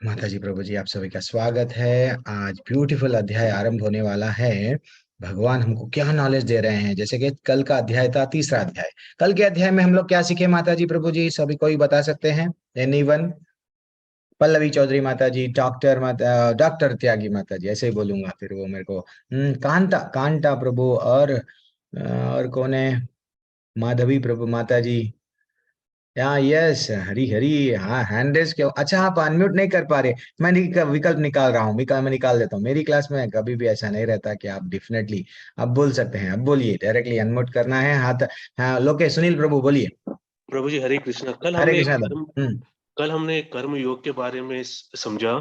माता जी प्रभु जी, आप सभी का स्वागत है। आज ब्यूटीफुल अध्याय आरंभ होने वाला है। भगवान हमको क्या नॉलेज दे रहे हैं, जैसे कि कल का अध्याय था, तीसरा अध्याय। कल के अध्याय में हम लोग क्या सीखे माता जी प्रभु जी, सभी कोई बता सकते हैं? एनीवन? पल्लवी चौधरी माता जी, डॉक्टर त्यागी माता जी, ऐसे ही बोलूंगा फिर वो मेरे को। कांता कांता प्रभु, और कौन है? माधवी प्रभु माता जी। हाँ, यस, हरी हरी। हाँ, हैंड रेस क्यों? अच्छा, आप अनम्यूट नहीं कर पा रहे। मैं विकल्प निकाल रहा हूँ, मैं निकाल देता हूँ। मेरी क्लास में कभी भी ऐसा नहीं रहता कि आप डेफिनेटली आप बोल सकते हैं। अब बोलिए, डायरेक्टली अनम्यूट करना है हाथ। हाँ, लोकेश सुनील प्रभु बोलिए। प्रभु जी हरे कृष्णा। हरे कृष्णा दा। कल हमने कर्म योग के बारे में समझा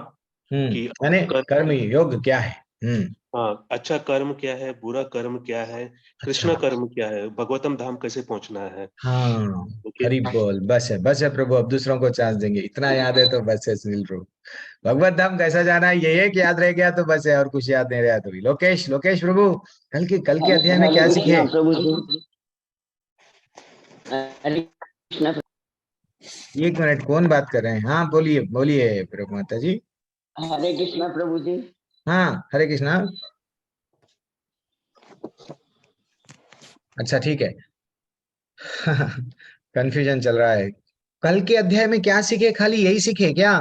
कि यानी कर्म कर्म, योग क्या है? हाँ, अच्छा कर्म क्या है, बुरा कर्म क्या है, अच्छा। कृष्ण कर्म क्या है, भगवतम धाम कैसे पहुंचना है। हाँ, ओके। हरी बोल। बस है प्रभु, अब दूसरों को चांस देंगे, इतना याद है तो बस है सुनील प्रभु। भगवत धाम कैसा जाना है, ये एक याद रह गया तो बस है, और कुछ याद नहीं रहा तो भी। लोकेश लोकेश प्रभु, कल के अध्याय में हरे क्या सीखे? कृष्णा प्रभु जी। हरे कृष्णा। 1 मिनट, कौन बात कर रहे हैं? हाँ, बोलिए बोलिए प्रभु माता जी। हरे कृष्णा प्रभु जी। हाँ, हरे कृष्णा। अच्छा, ठीक है। कंफ्यूजन चल रहा है। कल के अध्याय में क्या सीखे? खाली यही सीखे क्या?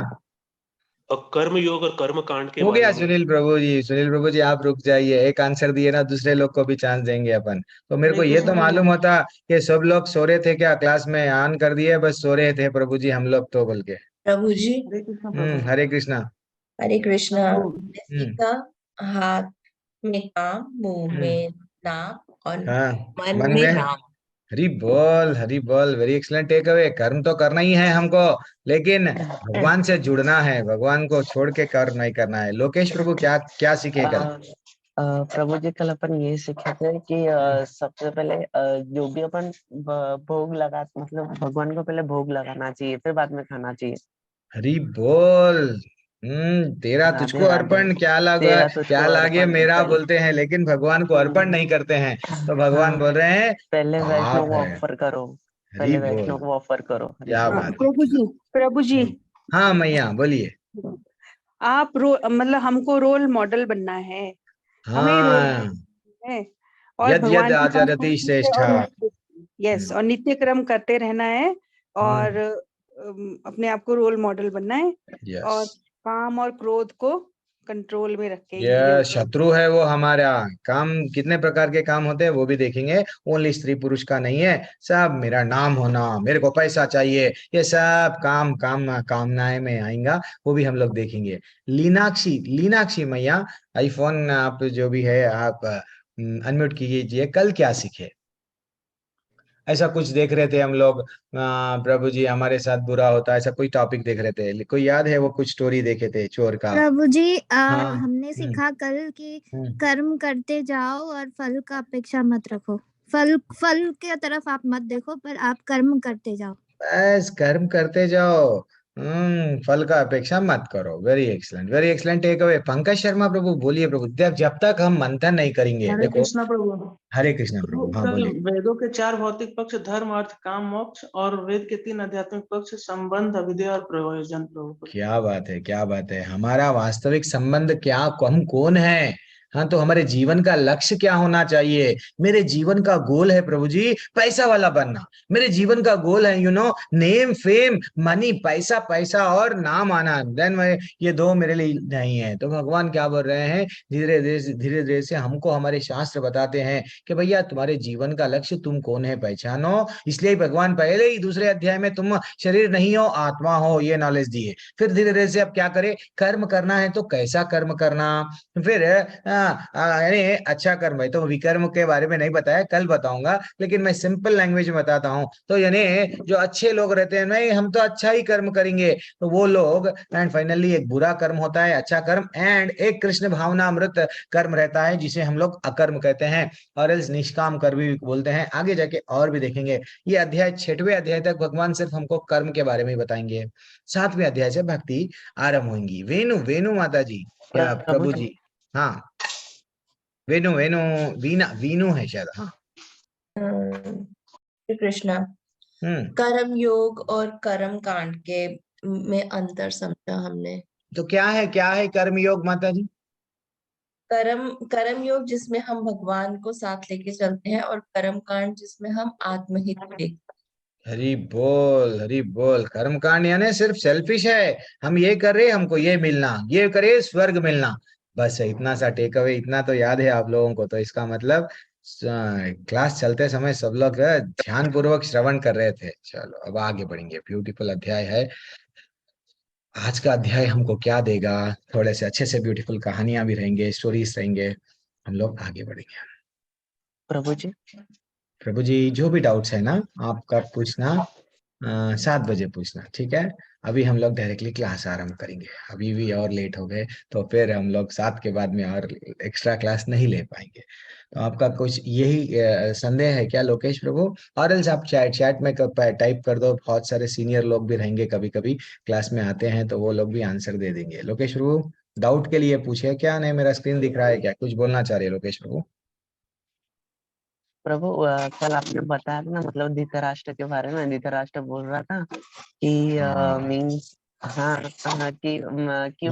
और कर्म योग और कर्म कांड के हो गया बारे में। सुनील प्रभु जी। सुनील प्रभु जी, आप रुक जाइए। एक आंसर दिए ना, दूसरे लोग को भी चांस देंगे अपन। तो मेरे हरे को ये कृष्ण तो मालूम प्रभु। होता कि सब लोग सो रहे थे क्या क्लास में? ऑन कर दिए, बस सो रहे थे प्रभु जी हम लोग तो, बोल के। प्रभु जी। हरे कृष्ण प्रभु। हरे कृष्णा। हरे कृष्णा। प्रभु, हम्म सीखा हाथ में काम, मुंह हम्म में नाम और हाँ, मन मन में में राम। हरी बोल, हरी बोल। Very excellent take away. कर्म तो करना ही है हमको, लेकिन भगवान से जुड़ना है। भगवान को छोड़ के कर्म नहीं करना है। लोकेश प्रभु, क्या क्या सीखे कल? प्रभु जी कल अपन ये सीखे थे कि सबसे पहले जो भी अपन भोग लगा, मतलब भगवान को पहले भोग लगाना चाहिए, फिर बाद में खाना चाहिए। हरी बोल। तेरा तुझको राधे राधे। अर्पण, क्या लगा तेरा क्या तुझको लागे अर्पण मेरा, पहले। बोलते हैं, लेकिन भगवान को अर्पण नहीं करते हैं। तो भगवान हाँ, बोल रहे हैं पहले वैष्णव पाप को है। ऑफर करो। हरी पहले बोल, वैष्णव को ऑफर करो। हरि क्या बोल। बात है। प्रभु जी। प्रभु जी, हाँ मैया बोलिए। आप मतलब हमको रोल मॉडल बनना है। हमें ही रोल हाँ, मॉडल है और यद यद भगवान के पास आचरति पहुंचना है श्रेष्ठ। और यस, और नित्य कर्म करते रहना है और अपने आप को रोल मॉडल बनना है यस, और काम और क्रोध को कंट्रोल में रख के ही ये रहते हैं। शत्रु है वो हमारा। काम कितने प्रकार के काम होते हैं वो भी देखेंगे। ओनली स्त्री पुरुष का नहीं है, सब मेरा नाम होना, मेरे को पैसा चाहिए, ये सब काम काम कामनाएं में आएगा, वो भी हम लोग देखेंगे। लीनाक्षी लीनाक्षी मैया, आईफोन आप जो भी है, आप अनम्यूट कीजिए। कल क्या सीखे? ऐसा कुछ देख रहे थे हम लोग। प्रभु जी, हमारे साथ बुरा होता है, ऐसा कोई टॉपिक देख रहे थे। कोई याद है वो कुछ स्टोरी देखे थे चोर का? प्रभु जी, हाँ। हमने हम्म सीखा कल कि हम्म कर्म करते जाओ और फल का अपेक्षा मत रखो। फल फल के तरफ आप मत देखो, पर आप कर्म करते जाओ। बस कर्म करते जाओ। फल का अपेक्षा मत करो। Very excellent, very excellent take away. Pankaj Sharma Prabhu बोलिए प्रभु। जब तक हम मंथन नहीं करेंगे, हरे देखो। कृष्णा प्रभु। हरे कृष्ण प्रभु, प्रभु, हाँ कल बोलिए। वेदों के 4 भौतिक पक्ष, धर्म अर्थ काम मोक्ष, और वेद के 3 आध्यात्मिक पक्ष, संबंध अविद्या और प्रयोजन। प्रभु। क्या बात है, क्या बात है। हमारा वास्तविक संबंध क्या, हम कौन है? हाँ, तो हमारे जीवन का लक्ष्य क्या होना चाहिए? मेरे जीवन का गोल है प्रभु जी पैसा वाला बनना। मेरे जीवन का गोल है नेम फेम मनी, पैसा पैसा और नाम आना। देन ये दो मेरे लिए नहीं है। तो भगवान क्या बोल रहे हैं? धीरे धीरे से हमको हमारे शास्त्र बताते हैं कि भैया तुम्हारे जीवन का लक्ष्य तुम कौन है पहचानो। इसलिए भगवान पहले ही दूसरे अध्याय में तुम शरीर नहीं हो आत्मा हो, ये नॉलेज दिए। फिर धीरे धीरे से अब क्या करें? कर्म करना है तो कैसा कर्म करना? फिर यानी अच्छा कर्म है तो विकर्म के बारे में नहीं बताया, कल बताऊंगा, लेकिन मैं सिंपल लैंग्वेज में बताता हूँ। तो यानी जो अच्छे लोग रहते हैं, नहीं हम तो अच्छा ही कर्म करेंगे, तो वो लोग। एंड फाइनली एक बुरा कर्म होता है, अच्छा कर्म, एंड एक कृष्ण भावना अमृत कर्म रहता है, जिसे हम लोग अकर्म कहते हैं, और एल्स निष्काम कर्म भी बोलते हैं। आगे जाके और भी देखेंगे। ये अध्याय 6वें अध्याय तक भगवान सिर्फ हमको कर्म के बारे में ही बताएंगे। 7वें अध्याय से भक्ति आरंभ होंगी। वेणु वेणु माता जी, या प्रभु प्रभु जी। जी? हाँ, वेणु वेणु, वीना वीनू है शायद। हाँ। श्री कृष्णा। हम्म कर्म योग और कर्म कांड के में अंतर समझा हमने। तो क्या है कर्मयोग माता जी? कर्म योग जिसमें हम भगवान को साथ लेके चलते हैं, और कर्म कांड जिसमें हम आत्महित देख। हरि बोल। कर्म कांड यानी सिर्फ सेल्फिश है, हम ये कर रहे हमको ये मिलना, ये करे स्वर्ग मिलना, बस इतना सा टेक अवे। इतना तो याद है आप लोगों को। तो इसका मतलब क्लास चलते समय सब लोग ध्यान पूर्वक श्रवण कर रहे थे। चलो अब आगे बढ़ेंगे। ब्यूटीफुल अध्याय है आज का अध्याय। हमको क्या देगा? थोड़े से अच्छे से ब्यूटीफुल कहानियां भी रहेंगे, स्टोरीज रहेंगे। हम लोग आगे बढ़ेंगे। प्रभु जी जो भी डाउट्स है ना आपका पूछना, 7 बजे पूछना, ठीक है? अभी हम लोग डायरेक्टली क्लास आरंभ करेंगे। अभी भी और लेट हो गए तो फिर हम लोग 7 के बाद में और एक्स्ट्रा क्लास नहीं ले पाएंगे। तो आपका कुछ यही संदेह है क्या लोकेश प्रभु? और एल्स आप चैट में टाइप कर दो। बहुत सारे सीनियर लोग भी रहेंगे, कभी कभी क्लास में आते हैं, तो वो लोग भी आंसर दे देंगे। लोकेश प्रभु डाउट के लिए पूछे क्या? नहीं मेरा स्क्रीन दिख रहा है क्या? कुछ बोलना चाह रहे हैं लोकेश प्रभु? प्रभु कल आपने बताया था ना, मतलब धृतराष्ट्र के बारे में। धृतराष्ट्र बोल रहा था कि मीन्स कि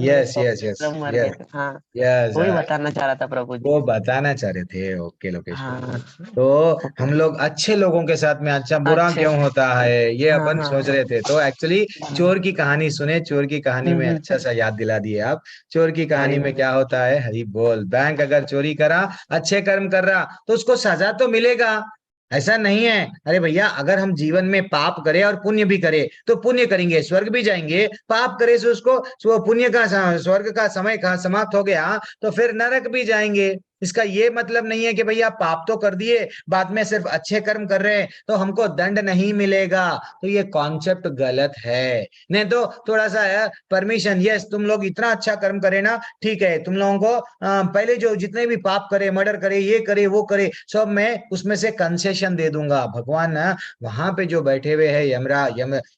यस यस यस मर यस गए। हाँ, यस वही बताना चाह रहा था प्रभु जी। वो बताना चाह रहे थे। ओके लोकेश प्रभु। हाँ, तो ओके। हम लोग अच्छे लोगों के साथ में अच्छा बुरा अच्छे क्यों से। होता है ये हाँ अपन हाँ सोच हाँ। रहे थे। तो एक्चुअली चोर की कहानी सुने। चोर की कहानी में अच्छा सा याद दिला दिए आप। चोर की कहानी में क्या होता है? हरि बोल। बैंक अगर चोरी करा, अच्छे कर्म कर रहा, तो उसको सजा तो मिलेगा। ऐसा नहीं है। अरे भैया अगर हम जीवन में पाप करें और पुण्य भी करें तो पुण्य करेंगे स्वर्ग भी जाएंगे, पाप करे से उसको पुण्य का स्वर्ग का समय का समाप्त हो गया तो फिर नरक भी जाएंगे। इसका ये मतलब नहीं है कि भैया पाप तो कर दिए, बाद में सिर्फ अच्छे कर्म कर रहे हैं तो हमको दंड नहीं मिलेगा। तो ये कॉन्सेप्ट गलत है। नहीं तो थोड़ा सा परमिशन, यस तुम लोग इतना अच्छा कर्म करे ना, ठीक है, तुम लोगों को पहले जो जितने भी पाप करे, मर्डर करे, ये करे वो करे, सब मैं उसमें से कंसेशन दे दूंगा। भगवान वहां पे जो बैठे हुए हैं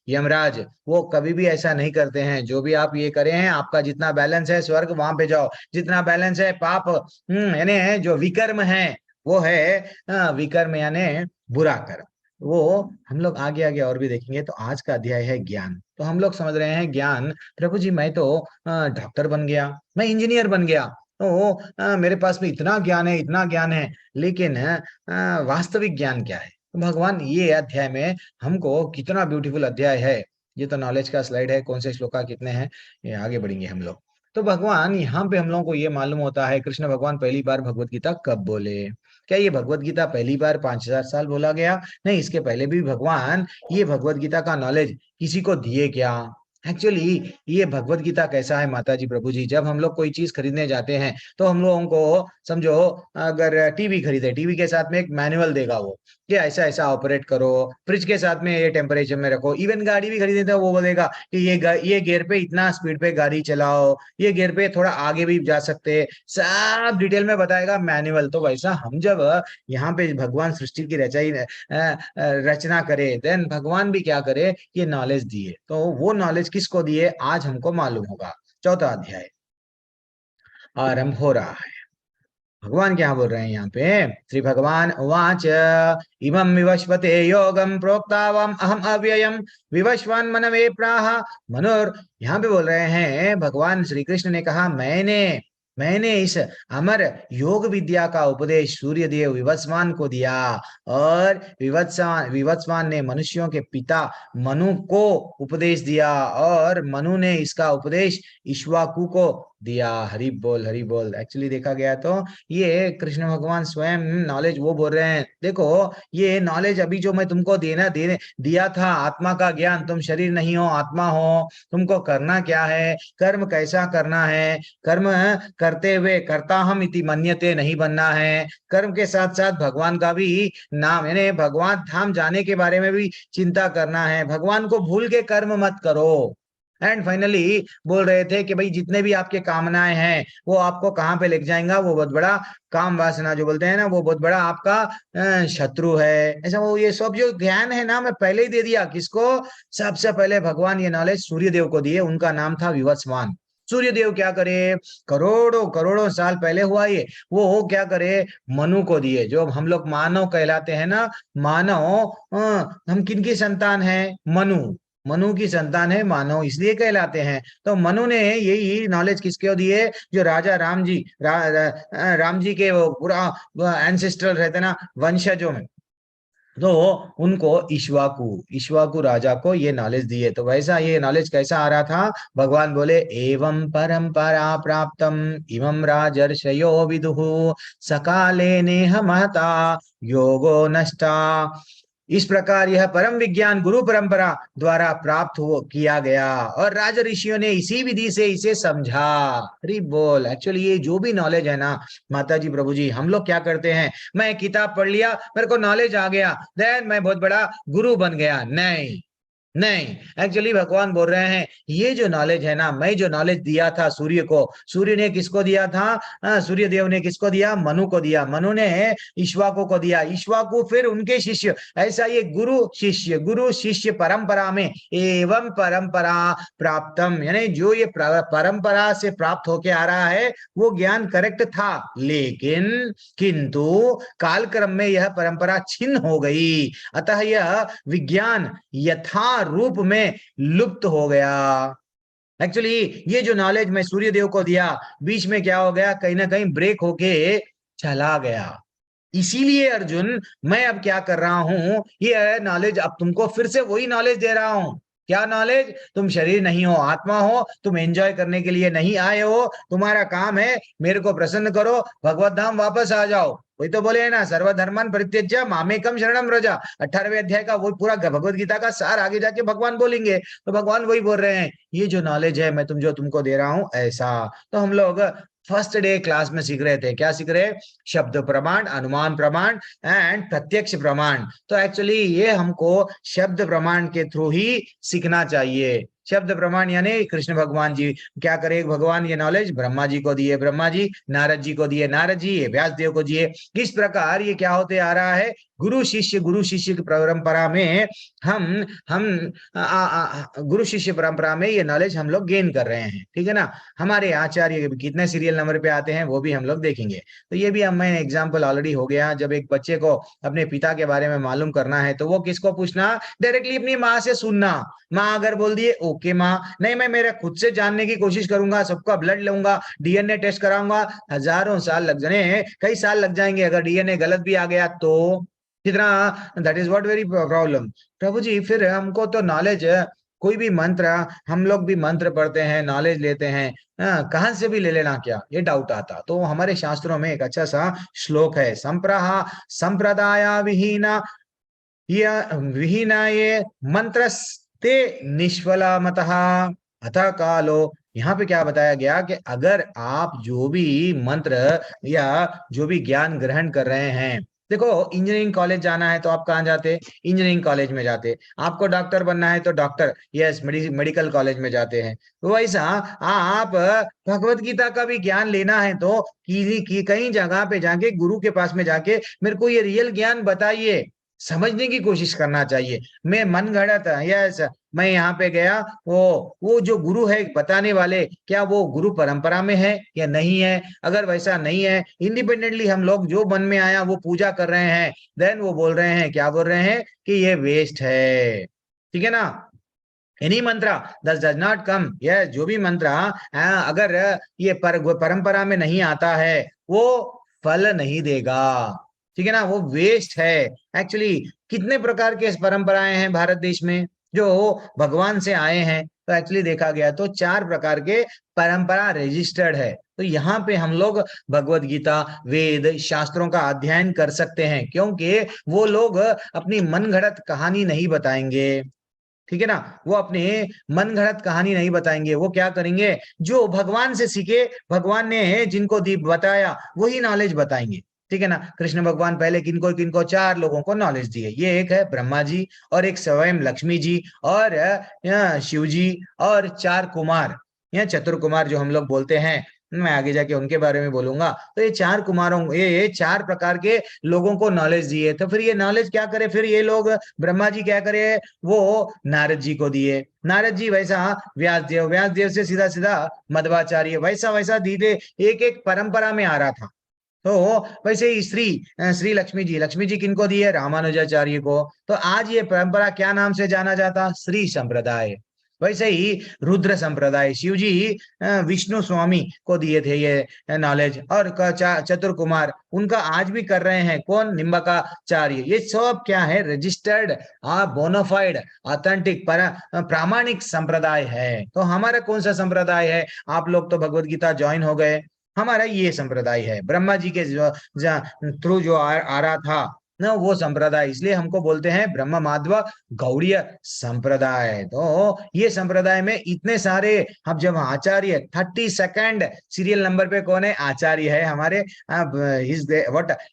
यमराज, वो कभी भी ऐसा नहीं करते हैं। जो भी आप ये करे हैं, आपका जितना बैलेंस है स्वर्ग वहां पे जाओ, जितना बैलेंस है पाप यानी जो विकर्म है वो है विकर्म यानी बुरा कर्म, वो हम लोग आगे आगे और भी देखेंगे। तो आज का अध्याय है ज्ञान। तो हम लोग समझ रहे हैं ज्ञान। प्रभु जी मैं तो डॉक्टर बन गया, मैं इंजीनियर बन गया, तो मेरे पास में इतना ज्ञान है, इतना ज्ञान है, लेकिन वास्तविक ज्ञान क्या है? तो भगवान ये अध्याय में हमको, कितना ब्यूटीफुल अध्याय है। ये तो नॉलेज का स्लाइड है, कौन से श्लोका कितने हैं, ये आगे बढ़ेंगे हम लोग। तो भगवान यहाँ पे हम लोगों को ये मालूम होता है कृष्ण भगवान पहली बार भगवत गीता कब बोले। क्या ये भगवत गीता पहली बार 5000 साल बोला गया? नहीं, इसके पहले भी भगवान ये भगवत गीता का नॉलेज किसी को दिए क्या? एक्चुअली ये भगवत गीता कैसा है माता जी प्रभु जी, जब हम लोग कोई चीज खरीदने जाते हैं तो हम लोगों को समझो, अगर टीवी खरीदे, टीवी के साथ में एक मैनुअल देगा वो कि ऐसा ऐसा ऑपरेट करो, फ्रिज के साथ में ये टेम्परेचर में रखो, इवन गाड़ी भी खरीदे तो वो बोलेगा कि ये गियर पे इतना स्पीड पे गाड़ी चलाओ, ये गियर पे थोड़ा आगे भी जा सकते हैं, सब डिटेल में बताएगा मैनुअल। तो वैसा हम जब यहाँ पे भगवान सृष्टि की रचना करे, देन भगवान भी क्या करे, ये नॉलेज दिए। तो वो नॉलेज किसको दिए आज हमको मालूम होगा। चौथा अध्याय आरंभ हो रहा है। भगवान क्या बोल रहे हैं यहाँ पे? श्री भगवान उवाच इमं विवस्वते योगम प्रोक्तावम अहम अव्ययम विवस्वान मनवे प्राह मनोर। यहाँ पे बोल रहे हैं भगवान श्री कृष्ण ने कहा, मैंने इस अमर योग विद्या का उपदेश सूर्य देव विवस्वान को दिया, और विवस्वान ने मनुष्यों के पिता मनु को उपदेश दिया, और मनु ने इसका उपदेश इक्ष्वाकु को दिया। हरि बोल हरि बोल। एक्चुअली देखा गया तो ये कृष्ण भगवान स्वयं नॉलेज वो बोल रहे हैं, देखो ये नॉलेज अभी जो मैं तुमको दिया था, आत्मा का ज्ञान, तुम शरीर नहीं हो आत्मा हो, तुमको करना क्या है, कर्म कैसा करना है, कर्म करते हुए कर्ता हम इति मन्यते नहीं बनना है, कर्म के साथ साथ भगवान का भी नाम यानी भगवान धाम जाने के बारे में भी चिंता करना है, भगवान को भूल के कर्म मत करो। एंड फाइनली बोल रहे थे कि भाई जितने भी आपके कामनाएं हैं वो आपको कहाँ पे लेके जाएंगा, वो बहुत बड़ा काम वासना जो बोलते हैं ना, वो बहुत बड़ा आपका शत्रु है। ऐसा वो ये सब जो ज्ञान है ना, मैं पहले ही दे दिया। किसको? सबसे पहले भगवान ये नॉलेज सूर्य देव को दिए, उनका नाम था विवस्वान। सूर्य देव क्या करे, करोड़ों करोड़ों साल पहले हुआ ये, वो क्या करे, मनु को दिए। जो हम लोग मानव कहलाते हैं ना, मानव हम किनकी संतान है? मनु। मनु की संतान है, मानव इसलिए कहलाते हैं। तो मनु ने यही नॉलेज किसको दी है? जो राजा राम जी राम जी के वो पूरा एंसेस्ट्रल रहते ना, वंशजों में, तो उनको इक्ष्वाकु राजा को ये नॉलेज दी है। तो वैसा ये नॉलेज कैसा आ रहा था? भगवान बोले एवं परंपरा प्राप्तम इमं राजर्षयो विदुः सकाले नेह महता योगो नष्टा। इस प्रकार यह परम विज्ञान गुरु परंपरा द्वारा प्राप्त किया गया और राज ऋषियों ने इसी विधि से इसे समझा। अरे बोल, एक्चुअली ये जो भी नॉलेज है ना माता जी, प्रभु जी, हम लोग क्या करते हैं, मैं किताब पढ़ लिया, मेरे को नॉलेज आ गया, देन मैं बहुत बड़ा गुरु बन गया। नहीं नहीं, एक्चुअली भगवान बोल रहे हैं ये जो नॉलेज है ना, मैं जो नॉलेज दिया था सूर्य को, सूर्य ने किसको दिया था? सूर्य देव ने किसको दिया? मनु को दिया, मनु ने इक्ष्वाकु को दिया, इक्ष्वाकु फिर उनके शिष्य। ऐसा ये गुरु शिष्य परंपरा में एवं परंपरा प्राप्तम, यानी जो ये परंपरा से प्राप्त होके आ रहा है वो ज्ञान करेक्ट था, लेकिन किंतु कालक्रम में यह परंपरा छिन्न हो गई, अतः यह विज्ञान यथा रूप में लुप्त हो गया। एक्चुअली ये जो नॉलेज मैं सूर्य देव को दिया, बीच में क्या हो गया? कहीं ना कहीं ब्रेक होके चला गया। इसीलिए अर्जुन, मैं अब क्या कर रहा हूं, ये नॉलेज अब तुमको फिर से वही नॉलेज दे रहा हूं। क्या नॉलेज? तुम शरीर नहीं हो, आत्मा हो, तुम एंजॉय करने के लिए नहीं आए हो, तुम्हारा काम है मेरे को प्रसन्न करो, भगवत धाम वापस आ जाओ। वही तो बोले है ना, सर्वधर्मान परित्यज्य मामेकम शरणम व्रजा। 18वें अध्याय का वो पूरा भगवत गीता का सार आगे जाके भगवान बोलेंगे। तो भगवान वही बोल रहे हैं, ये जो नॉलेज है मैं तुमको दे रहा हूं ऐसा। तो हम लोग फर्स्ट डे क्लास में सीख रहे थे, क्या सीख रहे? शब्द प्रमाण, अनुमान प्रमाण एंड प्रत्यक्ष प्रमाण। तो एक्चुअली ये हमको शब्द प्रमाण के थ्रू ही सीखना चाहिए। शब्द प्रमाण यानी कृष्ण भगवान जी क्या करे, भगवान ये नॉलेज ब्रह्मा जी को दिए, ब्रह्मा जी नारद जी को दिए, नारद जी ये व्यास देव को दिए। इस प्रकार ये क्या होते आ रहा है? गुरु शिष्य की परंपरा में हम गुरु शिष्य परंपरा में ये नॉलेज हम लोग गेन कर रहे हैं, ठीक है ना। हमारे आचार्य कितने सीरियल नंबर पे आते हैं वो भी हम लोग देखेंगे। तो ये भी हमें एग्जाम्पल ऑलरेडी हो गया। जब एक बच्चे को अपने पिता के बारे में मालूम करना है तो वो किसको पूछना? डायरेक्टली अपनी माँ से सुनना। माँ अगर बोल दिए ओके माँ, नहीं मैं मेरा खुद से जानने की कोशिश करूंगा, सबका ब्लड लूंगा, डीएनए टेस्ट कराऊंगा, हजारों साल लग जाए, कई साल लग जाएंगे। अगर डीएनए गलत भी आ गया तो कितना, that is what very problem. Prabhu ji फिर हमको तो नॉलेज, कोई भी मंत्र, हम लोग भी मंत्र पढ़ते हैं, नॉलेज लेते हैं, कहां से भी ले लेना क्या, ये डाउट आता। तो हमारे शास्त्रों में एक अच्छा सा श्लोक है, संप्रदाय विहीना ये मंत्रस्ते निष्फला मतः अतः कालो। यहाँ पे क्या बताया गया कि अगर आप जो भी मंत्र या जो भी ज्ञान ग्रहण कर रहे हैं, देखो इंजीनियरिंग कॉलेज जाना है तो आप कहाँ जाते? इंजीनियरिंग कॉलेज में जाते। आपको डॉक्टर बनना है तो डॉक्टर मेडिकल कॉलेज में जाते हैं। तो वैसा आप भगवत गीता का भी ज्ञान लेना है तो कहीं जगह पे जाके गुरु के पास में जाके मेरे को ये रियल ज्ञान बताइए, समझने की कोशिश करना चाहिए। मैं मन गढ़त यस मैं यहाँ पे गया, वो जो गुरु है बताने वाले, क्या वो गुरु परंपरा में है या नहीं है? अगर वैसा नहीं है, इंडिपेंडेंटली हम लोग जो मन में आया वो पूजा कर रहे हैं, देन वो बोल रहे हैं, क्या बोल रहे हैं कि ये वेस्ट है, ठीक है ना। एनी मंत्र डज नॉट कम, यह जो भी मंत्र अगर ये परंपरा में नहीं आता है वो फल नहीं देगा, ठीक है ना, वो वेस्ट है। एक्चुअली कितने प्रकार के परंपराएं हैं भारत देश में जो भगवान से आए हैं? तो एक्चुअली देखा गया तो 4 प्रकार के परंपरा रजिस्टर्ड है। तो यहाँ पे हम लोग भगवत गीता, वेद, शास्त्रों का अध्ययन कर सकते हैं, क्योंकि वो लोग अपनी मनगढ़ंत कहानी नहीं बताएंगे, ठीक है ना। वो अपने मनगढ़ंत कहानी नहीं बताएंगे। वो क्या करेंगे? जो भगवान से सीखे, भगवान ने जिनको बताया वही नॉलेज बताएंगे, ठीक है ना। कृष्ण भगवान पहले किनको 4 लोगों को नॉलेज दिए। ये एक है ब्रह्मा जी, और एक स्वयं लक्ष्मी जी, और शिव जी, और 4 कुमार या चतुर्कुमार जो हम लोग बोलते हैं, मैं आगे जाके उनके बारे में बोलूंगा। तो ये 4 कुमारों, ये 4 प्रकार के लोगों को नॉलेज दिए। तो फिर ये नॉलेज क्या करे? फिर ये लोग ब्रह्मा जी क्या करे? वो नारद जी को दिए, नारद जी वैसा व्यास देव से सीधा मध्वाचार्य, वैसा धीरे एक परंपरा में आ रहा था। तो वैसे ही श्री लक्ष्मी जी किनको दी है? रामानुजाचार्य को। तो आज ये परंपरा क्या नाम से जाना जाता? श्री संप्रदाय। वैसे ही रुद्र संप्रदाय, शिव जी विष्णु स्वामी को दिए थे ये नॉलेज, और चतुर कुमार उनका आज भी कर रहे हैं। कौन? निम्बकाचार्य। ये सब क्या है? रजिस्टर्ड बोनाफाइड ऑथेंटिक प्रामाणिक संप्रदाय है। तो हमारा कौन सा संप्रदाय है? आप लोग तो भगवत गीता ज्वाइन हो गए, हमारा ये संप्रदाय है, ब्रह्मा जी के थ्रू जो आ रहा था ना, वो संप्रदाय। इसलिए हमको बोलते हैं ब्रह्म माध्व गौड़ीय संप्रदाय। तो ये संप्रदाय में इतने सारे, अब जब आचार्य 32nd सीरियल नंबर पे कौन है? आचार्य है हमारे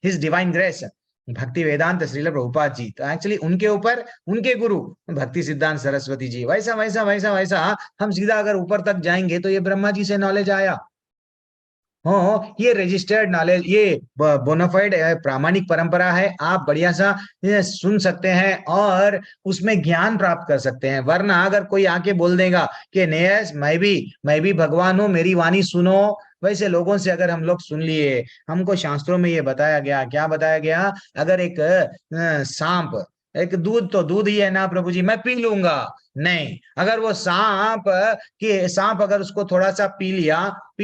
हिज डिवाइन ग्रेस भक्ति वेदांत श्रील प्रभुपाद जी। तो एक्चुअली उनके ऊपर उनके गुरु भक्ति सिद्धांत सरस्वती जी। वैसा वैसा वैसा वैसा हम सीधा अगर ऊपर तक जाएंगे तो ये ब्रह्मा जी से नॉलेज आया। हो, ये रजिस्टर्ड नॉलेज, ये बोनाफाइड प्रामाणिक परंपरा है। आप बढ़िया सा सुन सकते हैं और उसमें ज्ञान प्राप्त कर सकते हैं। वरना अगर कोई आके बोल देगा कि नेयस मैं भी भगवान हूँ, मेरी वाणी सुनो, वैसे लोगों से अगर हम लोग सुन लिए, हमको शास्त्रों में ये बताया गया, क्या बताया गया? अगर एक सांप, एक दूध तो दूध ही है ना प्रभु जी, मैं पी लूंगा, नहीं। अगर वो सांप अगर उसको थोड़ा सा पी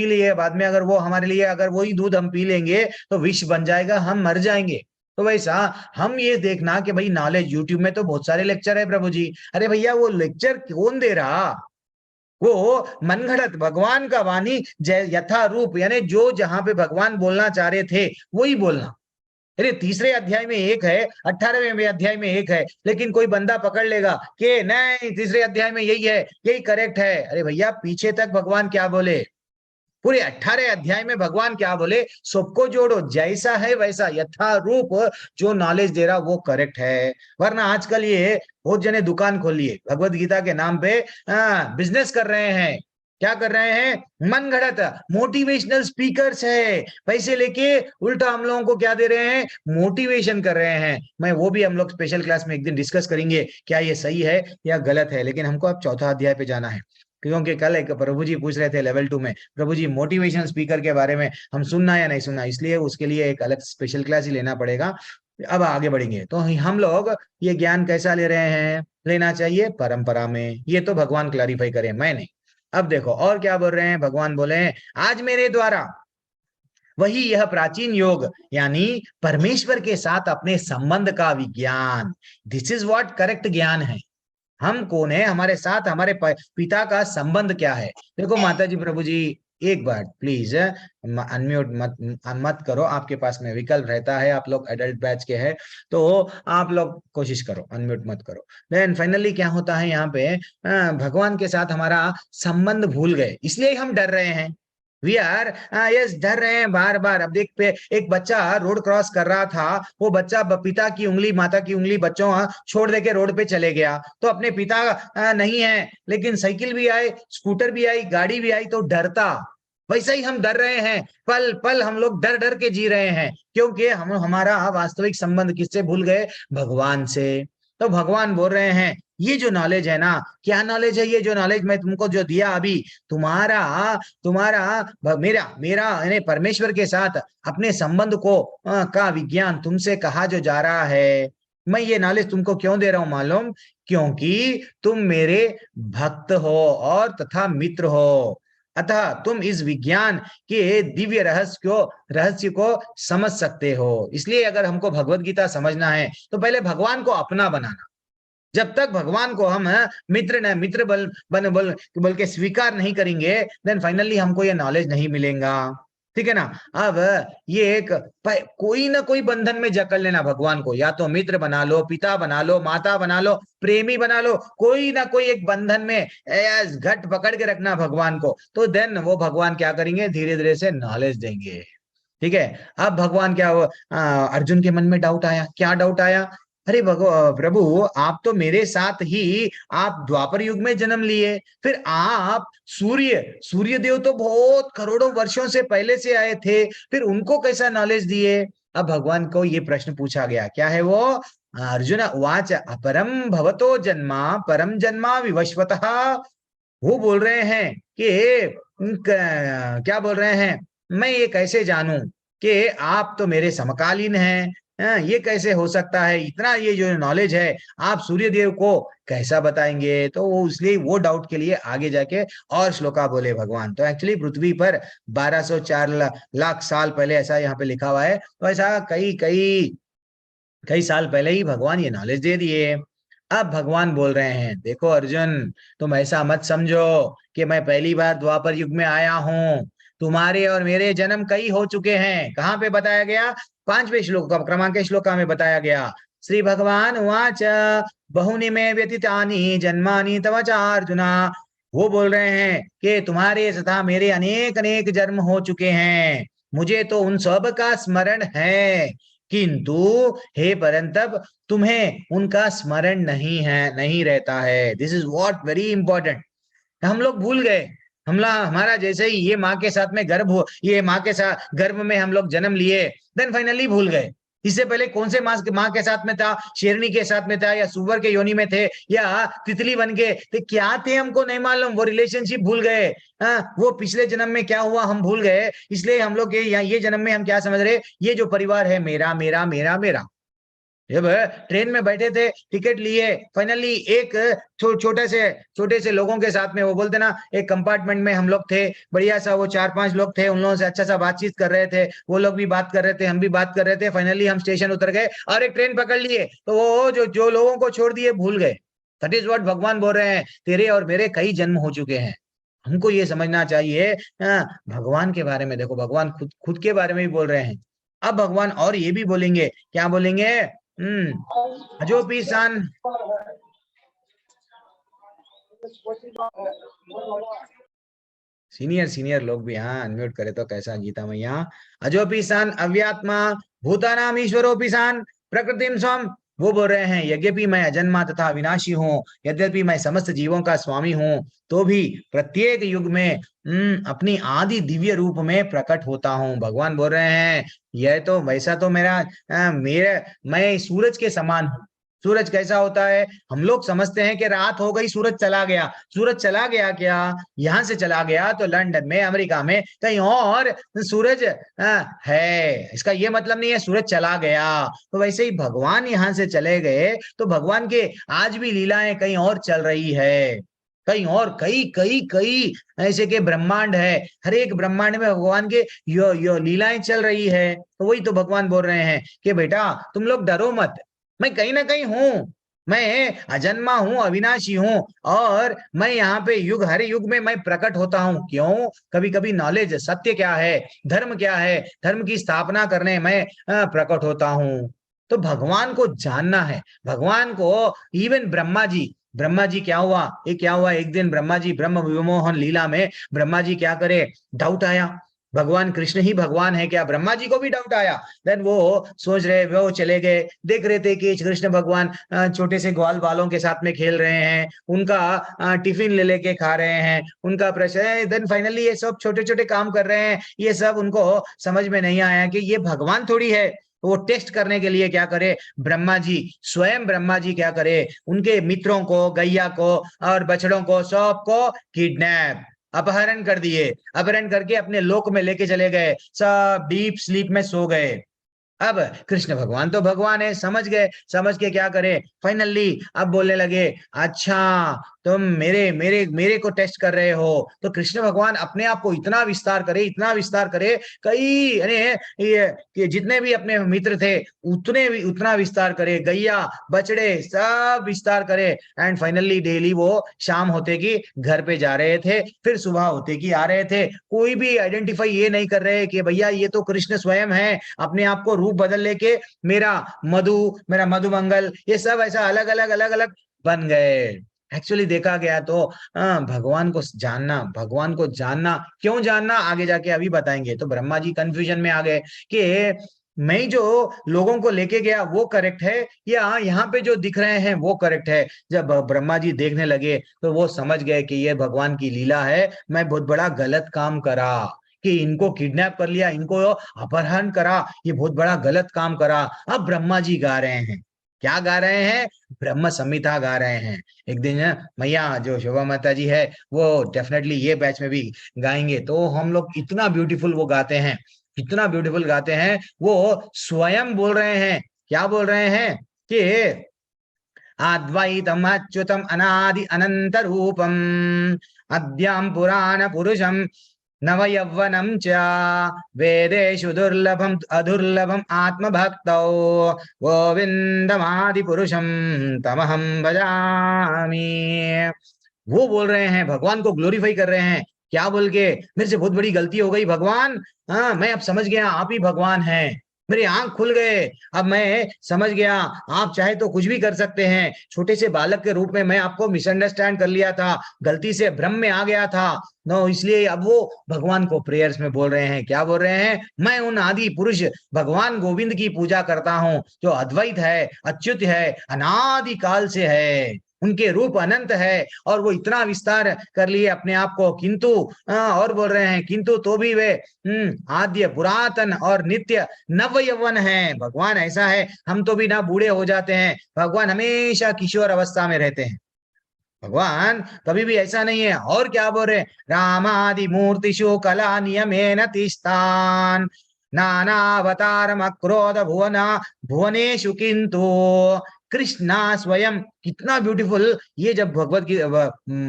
लिए बाद में, अगर वो हमारे लिए, अगर वही दूध हम पी लेंगे तो विष बन जाएगा, हम मर जाएंगे। तो वैसा हम ये देखना कि भाई नॉलेज, यूट्यूब में तो बहुत सारे लेक्चर है प्रभु जी। अरे भैया वो लेक्चर कौन दे रहा? वो मनगढ़ंत भगवान का वाणी यथा रूप, यानी जो जहां पे भगवान बोलना चाह रहे थे वही बोलना। अरे 3रे अध्याय में एक है, 18वें अध्याय में एक है, लेकिन कोई बंदा पकड़ लेगा कि नहीं 3रे अध्याय में यही है, यही करेक्ट है। अरे भैया पीछे तक भगवान क्या बोले? पूरे 18 अध्याय में भगवान क्या बोले? सबको जोड़ो, जैसा है वैसा यथा रूप जो नॉलेज दे रहा वो करेक्ट है। वरना आजकल ये बहुत जने दुकान खोल लिए भगवत गीता के नाम पे, बिजनेस कर रहे हैं। क्या कर रहे हैं? मनगढ़ंत मोटिवेशनल स्पीकर्स है, पैसे लेके उल्टा हम लोगों को क्या दे रहे हैं? मोटिवेशन कर रहे हैं। मैं वो भी हम लोग स्पेशल क्लास में एक दिन डिस्कस करेंगे क्या ये सही है या गलत है। लेकिन हमको अब 4था अध्याय पे जाना है, क्योंकि कल एक प्रभु जी पूछ रहे थे लेवल 2 में, प्रभु जी मोटिवेशनल स्पीकर के बारे में हम सुनना या नहीं सुनना, इसलिए उसके लिए एक अलग स्पेशल क्लास ही लेना पड़ेगा। अब आगे बढ़ेंगे तो हम लोग ये ज्ञान कैसा ले रहे हैं? लेना चाहिए परंपरा में। ये तो भगवान क्लैरिफाई करें, मैं नहीं। अब देखो और क्या बोल रहे हैं भगवान, बोले हैं आज मेरे द्वारा वही यह प्राचीन योग, यानी परमेश्वर के साथ अपने संबंध का विज्ञान। दिस इज व्हाट करेक्ट ज्ञान है। हम कौन है, हमारे साथ हमारे पिता का संबंध क्या है। देखो माता जी, प्रभु जी एक बार प्लीज अनम्यूट मत करो, आपके पास में विकल्प रहता है, आप लोग एडल्ट बैच के हैं तो आप लोग कोशिश करो, अनम्यूट मत करो। देन फाइनली क्या होता है यहाँ पे, भगवान के साथ हमारा संबंध भूल गए, इसलिए हम डर रहे हैं। वी आर यस डर रहे हैं बार बार। अब देख पे एक बच्चा रोड क्रॉस कर रहा था, वो बच्चा पिता की उंगली माता की उंगली बच्चों छोड़ देके रोड पे चले गया, तो अपने पिता नहीं है, लेकिन साइकिल भी आई, स्कूटर भी आई, गाड़ी भी आई तो डरता। वैसा ही हम डर रहे हैं, पल पल हम लोग डर डर के जी रहे हैं, क्योंकि हम हमारा वास्तविक संबंध किससे भूल गए? भगवान से। तो भगवान बोल रहे हैं ये जो नॉलेज है ना, क्या नॉलेज है? ये जो नॉलेज मैं तुमको जो दिया अभी, तुम्हारा मेरा यानी परमेश्वर के साथ अपने संबंध को का विज्ञान तुमसे कहा जो जा रहा है। मैं ये नॉलेज तुमको क्यों दे रहा हूं मालूम? क्योंकि तुम मेरे भक्त हो और तथा मित्र हो, अतः तुम इस विज्ञान के दिव्य रहस्य को समझ सकते हो। इसलिए अगर हमको भगवत गीता समझना है तो पहले भगवान को अपना बनाना। जब तक भगवान को हम मित्र बोल के स्वीकार नहीं करेंगे, देन फाइनली हमको ये नॉलेज नहीं मिलेगा। ठीक है ना? अब ये एक कोई ना कोई बंधन में जकड़ लेना भगवान को, या तो मित्र बना लो, पिता बना लो, माता बना लो, प्रेमी बना लो, कोई ना कोई एक बंधन में घट पकड़ के रखना भगवान को, तो देन वो भगवान क्या करेंगे? धीरे धीरे से नॉलेज देंगे। ठीक है? अब भगवान क्या, अर्जुन के मन में डाउट आया। क्या डाउट आया? अरे प्रभु आप तो मेरे साथ ही आप द्वापर युग में जन्म लिए, फिर आप सूर्य देव तो बहुत करोड़ों वर्षों से पहले से आए थे, फिर उनको कैसा नॉलेज दिए? अब भगवान को ये प्रश्न पूछा गया। क्या है वो? अर्जुन उवाच अपरम भवतो जन्मा परम जन्मा विवस्वतः। वो बोल रहे हैं कि क्या बोल रहे हैं? मैं ये कैसे जानूं कि आप तो मेरे समकालीन हैं, ये कैसे हो सकता है, इतना ये जो नॉलेज है आप सूर्य देव को कैसा बताएंगे। तो वो इसलिए वो डाउट के लिए आगे जाके और श्लोका बोले भगवान। तो एक्चुअली पृथ्वी पर 1204 लाख साल पहले, ऐसा यहाँ पे लिखा हुआ है, तो ऐसा कई कई कई साल पहले ही भगवान ये नॉलेज दे दिए। अब भगवान बोल रहे हैं, देखो अर्जुन, तुम ऐसा मत समझो कि मैं पहली बार द्वापर युग में आया हूँ, तुम्हारे और मेरे जन्म कई हो चुके हैं। कहाँ पे बताया गया? 5वें श्लोक क्रमांक श्लोका में बताया गया। श्री भगवान उवाच बहुनि में व्यतीतानि जन्मानि तव च अर्जुना। वो बोल रहे हैं कि तुम्हारे तथा मेरे अनेक अनेक जन्म हो चुके हैं, मुझे तो उन सब का स्मरण है, किंतु हे परंतप तुम्हें उनका स्मरण नहीं है, नहीं रहता है। This is what very important. हम लोग भूल गए, हमारा जैसे ही ये माँ के साथ में ये माँ के साथ गर्भ में हम लोग जन्म लिए, देन फाइनली भूल गए। इससे पहले कौन से माँ के साथ में था? शेरनी के साथ में था, या सुअर के योनि में थे, या तितली बन के थे, क्या थे हमको नहीं मालूम। वो रिलेशनशिप भूल गए, वो पिछले जन्म में क्या हुआ हम भूल गए। इसलिए हम लोग ये जन्म में हम क्या समझ रहे? ये जो परिवार है मेरा मेरा मेरा मेरा। जब ट्रेन में बैठे थे, टिकट लिए, फाइनली एक छोटे से लोगों के साथ में, वो बोलते ना, एक कंपार्टमेंट में हम लोग थे, बढ़िया सा, वो 4-5 लोग थे, उन लोगों से अच्छा सा बातचीत कर रहे थे, वो लोग भी बात कर रहे थे, हम भी बात कर रहे थे। फाइनली हम स्टेशन उतर गए और एक ट्रेन पकड़ लिए, तो वो जो लोगों को छोड़ दिए भूल गए। दैट इज व्हाट भगवान बोल रहे हैं, तेरे और मेरे कई जन्म हो चुके हैं। हमको ये समझना चाहिए। भगवान के बारे में देखो, भगवान खुद के बारे में भी बोल रहे हैं। अब भगवान और ये भी बोलेंगे, क्या बोलेंगे? अजोपि सन, सीनियर लोग भी हाँ अनम्यूट करे तो कैसा गीता मैया। अजोपि सन अव्यात्मा भूतानाम ईश्वरोपि सन प्रकृतिम स्वम। वो बोल रहे हैं, यद्यपि मैं अजन्मा तथा विनाशी हूँ, यद्यपि मैं समस्त जीवों का स्वामी हूँ, तो भी प्रत्येक युग में अपनी आदि दिव्य रूप में प्रकट होता हूँ। भगवान बोल रहे हैं, यह तो वैसा तो मैं सूरज के समान हूँ। सूरज कैसा होता है? हम लोग समझते हैं कि रात हो गई, सूरज चला गया। सूरज चला गया क्या? यहां से चला गया तो लंदन में, अमेरिका में, कहीं और सूरज है, इसका ये मतलब नहीं है सूरज चला गया। तो वैसे ही भगवान यहां से चले गए, तो भगवान के आज भी लीलाएं कहीं और चल रही है, कहीं और कई कई कई ऐसे के ब्रह्मांड है, हर एक ब्रह्मांड में भगवान के यो लीलाएं चल रही है। तो वही तो भगवान बोल रहे हैं कि बेटा तुम लोग डरो मत, मैं कहीं ना कहीं हूं, मैं अजन्मा हूं, अविनाशी हूं, और मैं यहाँ पे हर युग में मैं प्रकट होता हूं। क्यों? कभी कभी नॉलेज, सत्य क्या है, धर्म क्या है, धर्म की स्थापना करने मैं प्रकट होता हूं। तो भगवान को जानना है, भगवान को। इवन ब्रह्मा जी क्या हुआ एक दिन ब्रह्मा जी ब्रह्म विमोहन लीला में ब्रह्मा जी क्या करे, डाउट आया, भगवान कृष्ण ही भगवान है क्या? ब्रह्मा जी को भी डाउट आया। देन वो सोच रहे, वो चले गए, देख रहे थे कि कृष्ण भगवान छोटे से ग्वाल बालों के साथ में खेल रहे हैं, उनका टिफिन ले लेके खा रहे हैं, उनका प्रश्न। देन फाइनली ये सब छोटे छोटे काम कर रहे हैं, ये सब उनको समझ में नहीं आया कि ये भगवान थोड़ी है। वो टेस्ट करने के लिए क्या करे, स्वयं ब्रह्मा जी क्या करे, उनके मित्रों को, गैया को और बछड़ों को सबको किडनैप, अपहरण कर दिए। अपहरण करके अपने लोक में लेके चले गए, सब डीप स्लीप में सो गए। अब कृष्ण भगवान तो भगवान है, समझ गए, समझ के क्या करे, फाइनली अब बोलने लगे, अच्छा तुम मेरे को टेस्ट कर रहे हो। तो कृष्ण भगवान अपने आप को इतना विस्तार करे, कई ये जितने भी अपने मित्र थे उतना विस्तार करे, गैया बछड़े सब विस्तार करे। एंड फाइनली डेली वो शाम होते कि घर पे जा रहे थे, फिर सुबह होते कि आ रहे थे। कोई भी आइडेंटिफाई ये नहीं कर रहे कि भैया ये तो कृष्ण स्वयं है, अपने आप को रूप बदल लेके मेरा मधुमंगल, ये सब ऐसा अलग अलग बन गए। एक्चुअली देखा गया तो भगवान को जानना, क्यों जानना आगे जाके अभी बताएंगे। तो ब्रह्मा जी कंफ्यूजन में आ गए कि मैं जो लोगों को लेके गया वो करेक्ट है या यहाँ पे जो दिख रहे हैं वो करेक्ट है। जब ब्रह्मा जी देखने लगे तो वो समझ गए कि ये भगवान की लीला है, मैं बहुत बड़ा गलत काम करा कि इनको किडनैप कर लिया, इनको अपहरण करा, ये बहुत बड़ा गलत काम करा। अब ब्रह्मा जी गा रहे हैं, क्या गा रहे हैं? ब्रह्म संहिता गा रहे हैं। एक दिन मैया जो शोभा माता जी है वो डेफिनेटली ये बैच में भी गाएंगे, तो हम लोग इतना ब्यूटीफुल वो गाते हैं। कितना ब्यूटीफुल गाते हैं। वो स्वयं बोल रहे हैं, क्या बोल रहे हैं कि अद्वैतम अच्युतम अनादि अनंत रूपम अद्याम पुराण पुरुषम नव यौवनम च वेदेषु दुर्लभम अदुर्लभम आत्मभक्तौ गोविंदमादि पुरुषम तमहम भजामि। वो बोल रहे हैं, भगवान को ग्लोरीफाई कर रहे हैं, क्या बोल के, मेरे से बहुत बड़ी गलती हो गई भगवान, हाँ मैं अब समझ गया आप ही भगवान हैं, मेरे आंख खुल गए, अब मैं समझ गया आप चाहे तो कुछ भी कर सकते हैं। छोटे से बालक के रूप में मैं आपको मिसअंडरस्टैंड कर लिया था, गलती से भ्रम में आ गया था नो, इसलिए अब वो भगवान को प्रेयर्स में बोल रहे हैं, क्या बोल रहे हैं, मैं उन आदि पुरुष भगवान गोविंद की पूजा करता हूँ जो अद्वैत है, अच्युत है, अनादि काल से है, उनके रूप अनंत है और वो इतना विस्तार कर लिए अपने आप को, किंतु और बोल रहे हैं किंतु तो भी वे आद्य पुरातन और नित्य नव यौवन है। भगवान ऐसा है, हम तो भी ना बूढ़े हो जाते हैं, भगवान हमेशा किशोर अवस्था में रहते हैं, भगवान कभी भी ऐसा नहीं है। और क्या बोल रहे, रामादि मूर्तिषु कला नियमेन तिष्ठान नानावतारम अक्रोध भुवना भुवनेषु किंतु कृष्णा स्वयं। कितना ब्यूटीफुल ये, जब भगवत की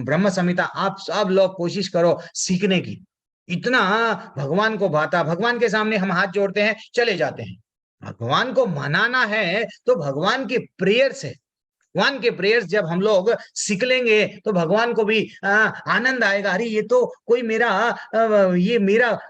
ब्रह्म संहिता आप सब लोग कोशिश करो सीखने की, इतना भगवान को भाता, भगवान के सामने हम हाथ जोड़ते हैं चले जाते हैं। भगवान को मनाना है तो भगवान के प्रेयर से, भगवान के प्रेयर्स जब हम लोग सीख लेंगे तो भगवान को भी आनंद आएगा। अरे ये तो कोई मेरा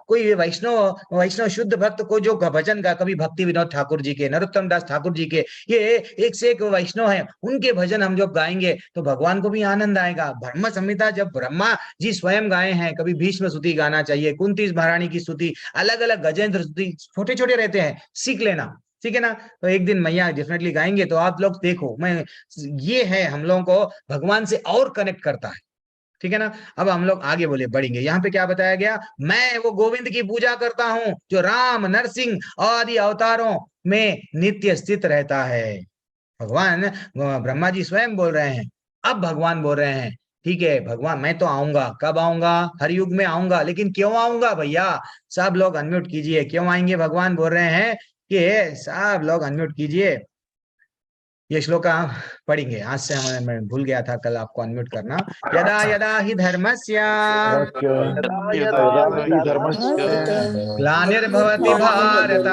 कोई वैष्णव शुद्ध भक्त को जो भजन गा, कभी भक्ति विनोद ठाकुर जी के, नरोत्तम दास ठाकुर जी के, ये एक से एक वैष्णव है, उनके भजन हम जब गाएंगे तो भगवान को भी आनंद आएगा। ब्रह्म संहिता जब ब्रह्मा जी स्वयं गाए हैं, कभी भीष्म स्तुति गाना चाहिए, कुंती महारानी की स्तुति, अलग अलग गजेंद्र स्तुति, छोटे छोटे रहते हैं, सीख लेना, ठीक है ना। तो एक दिन मैया डेफिनेटली गाएंगे तो आप लोग देखो, मैं ये है हम लोगों को भगवान से और कनेक्ट करता है, ठीक है ना। अब हम लोग आगे बोले बढ़ेंगे, यहाँ पे क्या बताया गया, मैं वो गोविंद की पूजा करता हूँ जो राम नरसिंह आदि अवतारों में नित्य स्थित रहता है। भगवान ब्रह्मा जी स्वयं बोल रहे हैं, अब भगवान बोल रहे हैं ठीक है भगवान मैं तो आऊंगा, कब आऊंगा, हर युग में आऊंगा, लेकिन क्यों आऊंगा भैया, सब लोग अनम्यूट कीजिए, क्यों आएंगे भगवान बोल रहे हैं कि सब लोग अनम्यूट कीजिए। ये श्लोक पढ़ेंगे, आज से मैं भूल गया था कल आपको अनम्यूट करना। यदा यदा हि धर्मस्य ग्लानिर्भवति भारत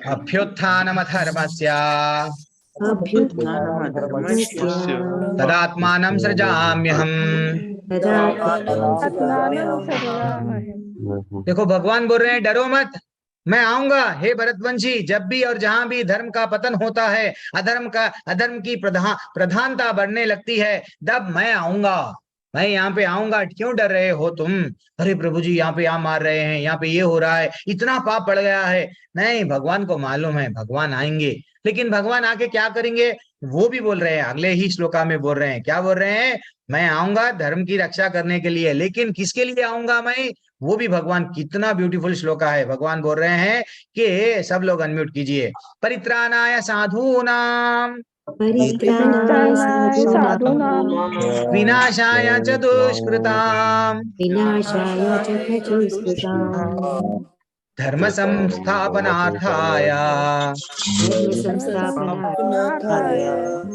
अभ्युत्थानमधर्मस्य तदात्मानं सृजाम्यहम्। देखो भगवान बोल रहे हैं डरो मत, मैं आऊंगा हे भरतवंशी, जब भी और जहां भी धर्म का पतन होता है, अधर्म की प्रधानता बढ़ने लगती है, तब मैं आऊंगा, मैं यहाँ पे आऊंगा। क्यों डर रहे हो तुम, अरे प्रभु जी यहाँ पे यहाँ मार रहे हैं, यहाँ पे ये हो रहा है, इतना पाप पड़ गया है। नहीं, भगवान को मालूम है भगवान आएंगे, लेकिन भगवान आके क्या करेंगे वो भी बोल रहे हैं, अगले ही श्लोका में बोल रहे हैं, क्या बोल रहे हैं, मैं आऊंगा धर्म की रक्षा करने के लिए, लेकिन किसके लिए आऊंगा मैं, वो भी भगवान, कितना ब्यूटीफुल श्लोका है। भगवान बोल रहे हैं कि सब लोग अनम्यूट कीजिए, परित्राणाय साधूनां विनाशाय च दुष्कृतां धर्म संस्थापनार्थाय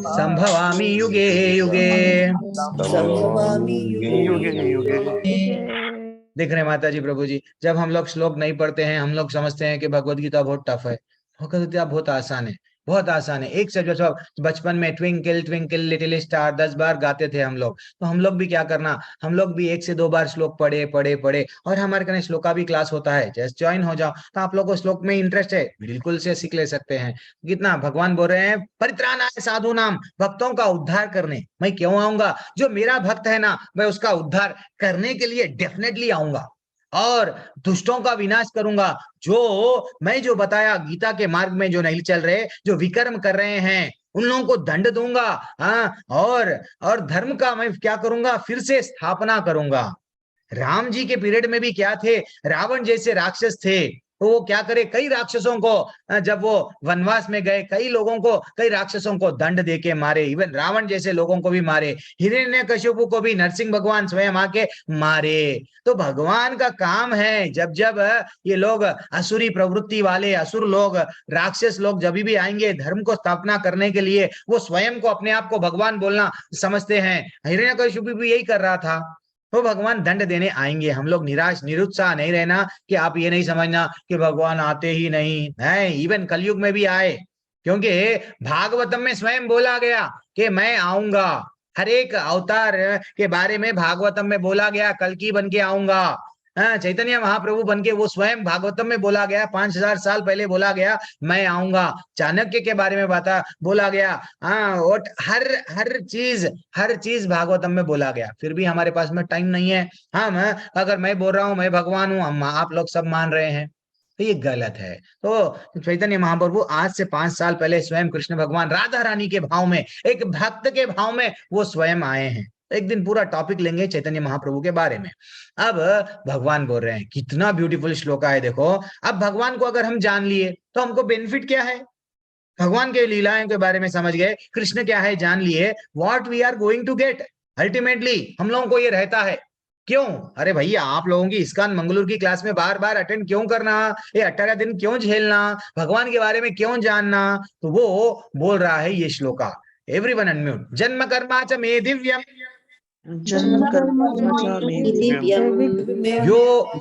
संभवामि युगे युगे। देख रहे हैं माता जी प्रभु जी, जब हम लोग श्लोक नहीं पढ़ते हैं हम लोग समझते हैं कि भगवत गीता बहुत टफ है, भगवत गीता बहुत आसान है, बहुत आसान है। एक से जो बचपन में ट्विंकल ट्विंकल लिटिल स्टार 10 बार गाते थे हम लोग, तो हम लोग भी क्या करना, हम लोग भी 1 से 2 बार श्लोक पढ़े पढ़े पढ़े, और हमारे कने श्लोका भी क्लास होता है, जस्ट ज्वाइन हो जाओ, तो आप लोग को श्लोक में इंटरेस्ट है बिल्कुल से सीख ले सकते हैं। कितना भगवान बोल रहे हैं, परित्राणाय साधु नाम, भक्तों का उद्धार करने मैं क्यों आऊंगा, जो मेरा भक्त है ना मैं उसका उद्धार करने के लिए डेफिनेटली आऊंगा, और दुष्टों का विनाश करूंगा, जो बताया गीता के मार्ग में जो नहीं चल रहे, जो विकर्म कर रहे हैं उन लोगों को दंड दूंगा, और धर्म का मैं क्या करूंगा, फिर से स्थापना करूंगा। राम जी के पीरियड में भी क्या थे, रावण जैसे राक्षस थे, तो वो क्या करे, कई राक्षसों को जब वो वनवास में गए, कई लोगों को, कई राक्षसों को दंड देके मारे, इवन रावण जैसे लोगों को भी मारे, हिरण्यकशिपु को भी नरसिंह भगवान स्वयं आके मारे। तो भगवान का काम है, जब जब ये लोग असुरी प्रवृत्ति वाले असुर लोग, राक्षस लोग जब भी आएंगे धर्म को स्थापना करने के लिए, वो स्वयं को अपने आप को भगवान बोलना समझते हैं। हिरण्यकशिपु भी यही कर रहा था। तो भगवान दंड देने आएंगे। हम लोग निराश निरुत्साह नहीं रहना कि आप ये नहीं समझना कि भगवान आते ही नहीं, इवन कलयुग में भी आए, क्योंकि भागवतम में स्वयं बोला गया कि मैं आऊंगा। हर एक अवतार के बारे में भागवतम में बोला गया, कल्कि बन के आऊंगा। चैतन्य महाप्रभु बनके वो स्वयं भागवतम में बोला गया, 5000 साल पहले बोला गया मैं आऊंगा। चाणक्य के बारे में बोला गया। और हर चीज भागवतम में बोला गया। फिर भी हमारे पास में टाइम नहीं है। अगर मैं बोल रहा हूं मैं भगवान हूं, आप लोग सब मान रहे हैं, तो ये गलत है। तो चैतन्य महाप्रभु आज से 5 साल पहले स्वयं कृष्ण भगवान राधा रानी के भाव में, एक भक्त के भाव में वो स्वयं आए हैं। एक दिन पूरा टॉपिक लेंगे चैतन्य महाप्रभु के बारे में। अब भगवान बोल रहे हैं, कितना ब्यूटीफुल श्लोका है देखो। अब भगवान को अगर हम जान लिए तो हमको बेनिफिट क्या है? भगवान के लीलाओं के बारे में समझ गए, कृष्ण क्या है जान लिए, what we are going to get ultimately हम लोगों को ये रहता है। क्यों? अरे भैया, आप लोगों की इस्कॉन मंगलूर की क्लास में बार बार अटेंड क्यों करना, ये 18 दिन क्यों झेलना, भगवान के बारे में क्यों जानना? तो वो बोल रहा है ये श्लोका। Everyone unmute. जन्म कर्मा च मे दिव्यम यो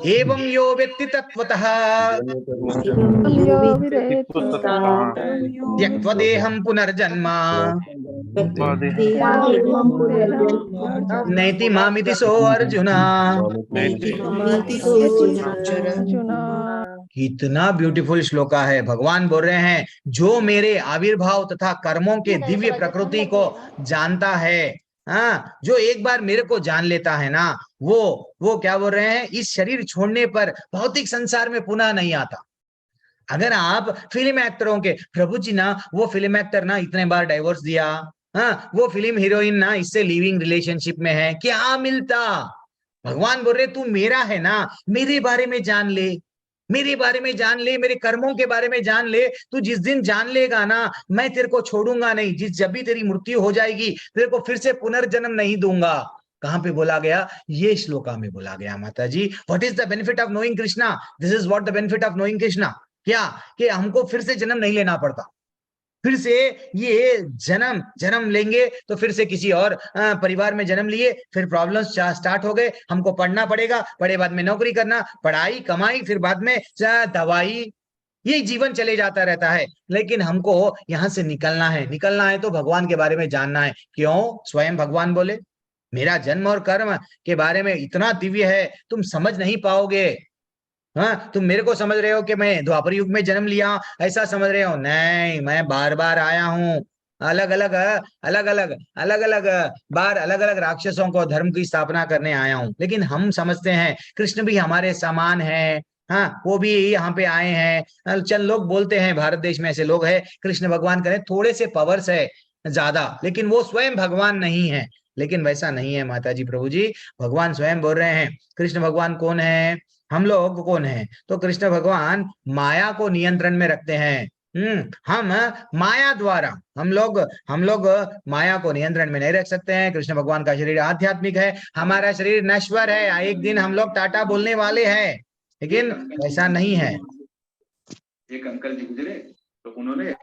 एवं यो वेत्ति तत्वतः त्यक्त्वा देहं पुनर्जन्म नैति मामिति सो अर्जुन। कितना ब्यूटीफुल श्लोका है। भगवान बोल रहे हैं, जो मेरे आविर्भाव तथा कर्मों के दिव्य प्रकृति को जानता है, जो एक बार मेरे को जान लेता है ना, वो क्या बोल रहे हैं, इस शरीर छोड़ने पर भौतिक संसार में पुनः नहीं आता। अगर आप फिल्म एक्टरों के, प्रभु जी ना वो फिल्म एक्टर ना इतने बार डाइवोर्स दिया, वो फिल्म हीरोइन ना इससे लिविंग रिलेशनशिप में है, क्या मिलता? भगवान बोल रहे तू मेरा है ना, मेरे बारे में जान ले, मेरे बारे में जान ले, मेरे कर्मों के बारे में जान ले। तू जिस दिन जान लेगा ना, मैं तेरे को छोड़ूंगा नहीं। जब भी तेरी मृत्यु हो जाएगी, तेरे को फिर से पुनर्जन्म नहीं दूंगा। कहां पे बोला गया? ये श्लोका में बोला गया माता जी। What is the benefit of knowing Krishna? This is what the benefit of knowing Krishna. क्या कि हमको फिर से जन्म नहीं लेना पड़ता। फिर से ये जन्म लेंगे तो फिर से किसी और परिवार में जन्म लिए, फिर प्रॉब्लम्स स्टार्ट हो गए, हमको पढ़ना पड़ेगा, पढ़े बाद में नौकरी करना, पढ़ाई कमाई, फिर बाद में दवाई, ये जीवन चले जाता रहता है। लेकिन हमको यहाँ से निकलना है तो भगवान के बारे में जानना है। क्यों? स्वयं भगवान बोले, मेरा जन्म और कर्म के बारे में इतना दिव्य है, तुम समझ नहीं पाओगे। तुम मेरे को समझ रहे हो कि मैं द्वापर युग में जन्म लिया, ऐसा समझ रहे हो? नहीं, मैं बार बार आया हूँ, अलग अलग बार अलग अलग राक्षसों को धर्म की स्थापना करने आया हूँ। लेकिन हम समझते हैं कृष्ण भी हमारे समान है, वो भी यहाँ पे आए हैं। चल लोग बोलते हैं भारत देश में ऐसे लोग हैं, कृष्ण भगवान करें थोड़े से पावर्स है ज्यादा, लेकिन वो स्वयं भगवान नहीं है। लेकिन वैसा नहीं है माता जी, प्रभु जी। भगवान स्वयं बोल रहे हैं, कृष्ण भगवान कौन है, हम लोग कौन है? तो कृष्ण भगवान माया को नियंत्रण में रखते हैं। हम माया द्वारा हम लोग माया को नियंत्रण में नहीं रख सकते हैं। कृष्ण भगवान का शरीर आध्यात्मिक है, हमारा शरीर नश्वर है। एक दिन हम लोग टाटा बोलने वाले हैं, लेकिन ऐसा नहीं है। एक अंकल जी गुजरे तो उन्होंने,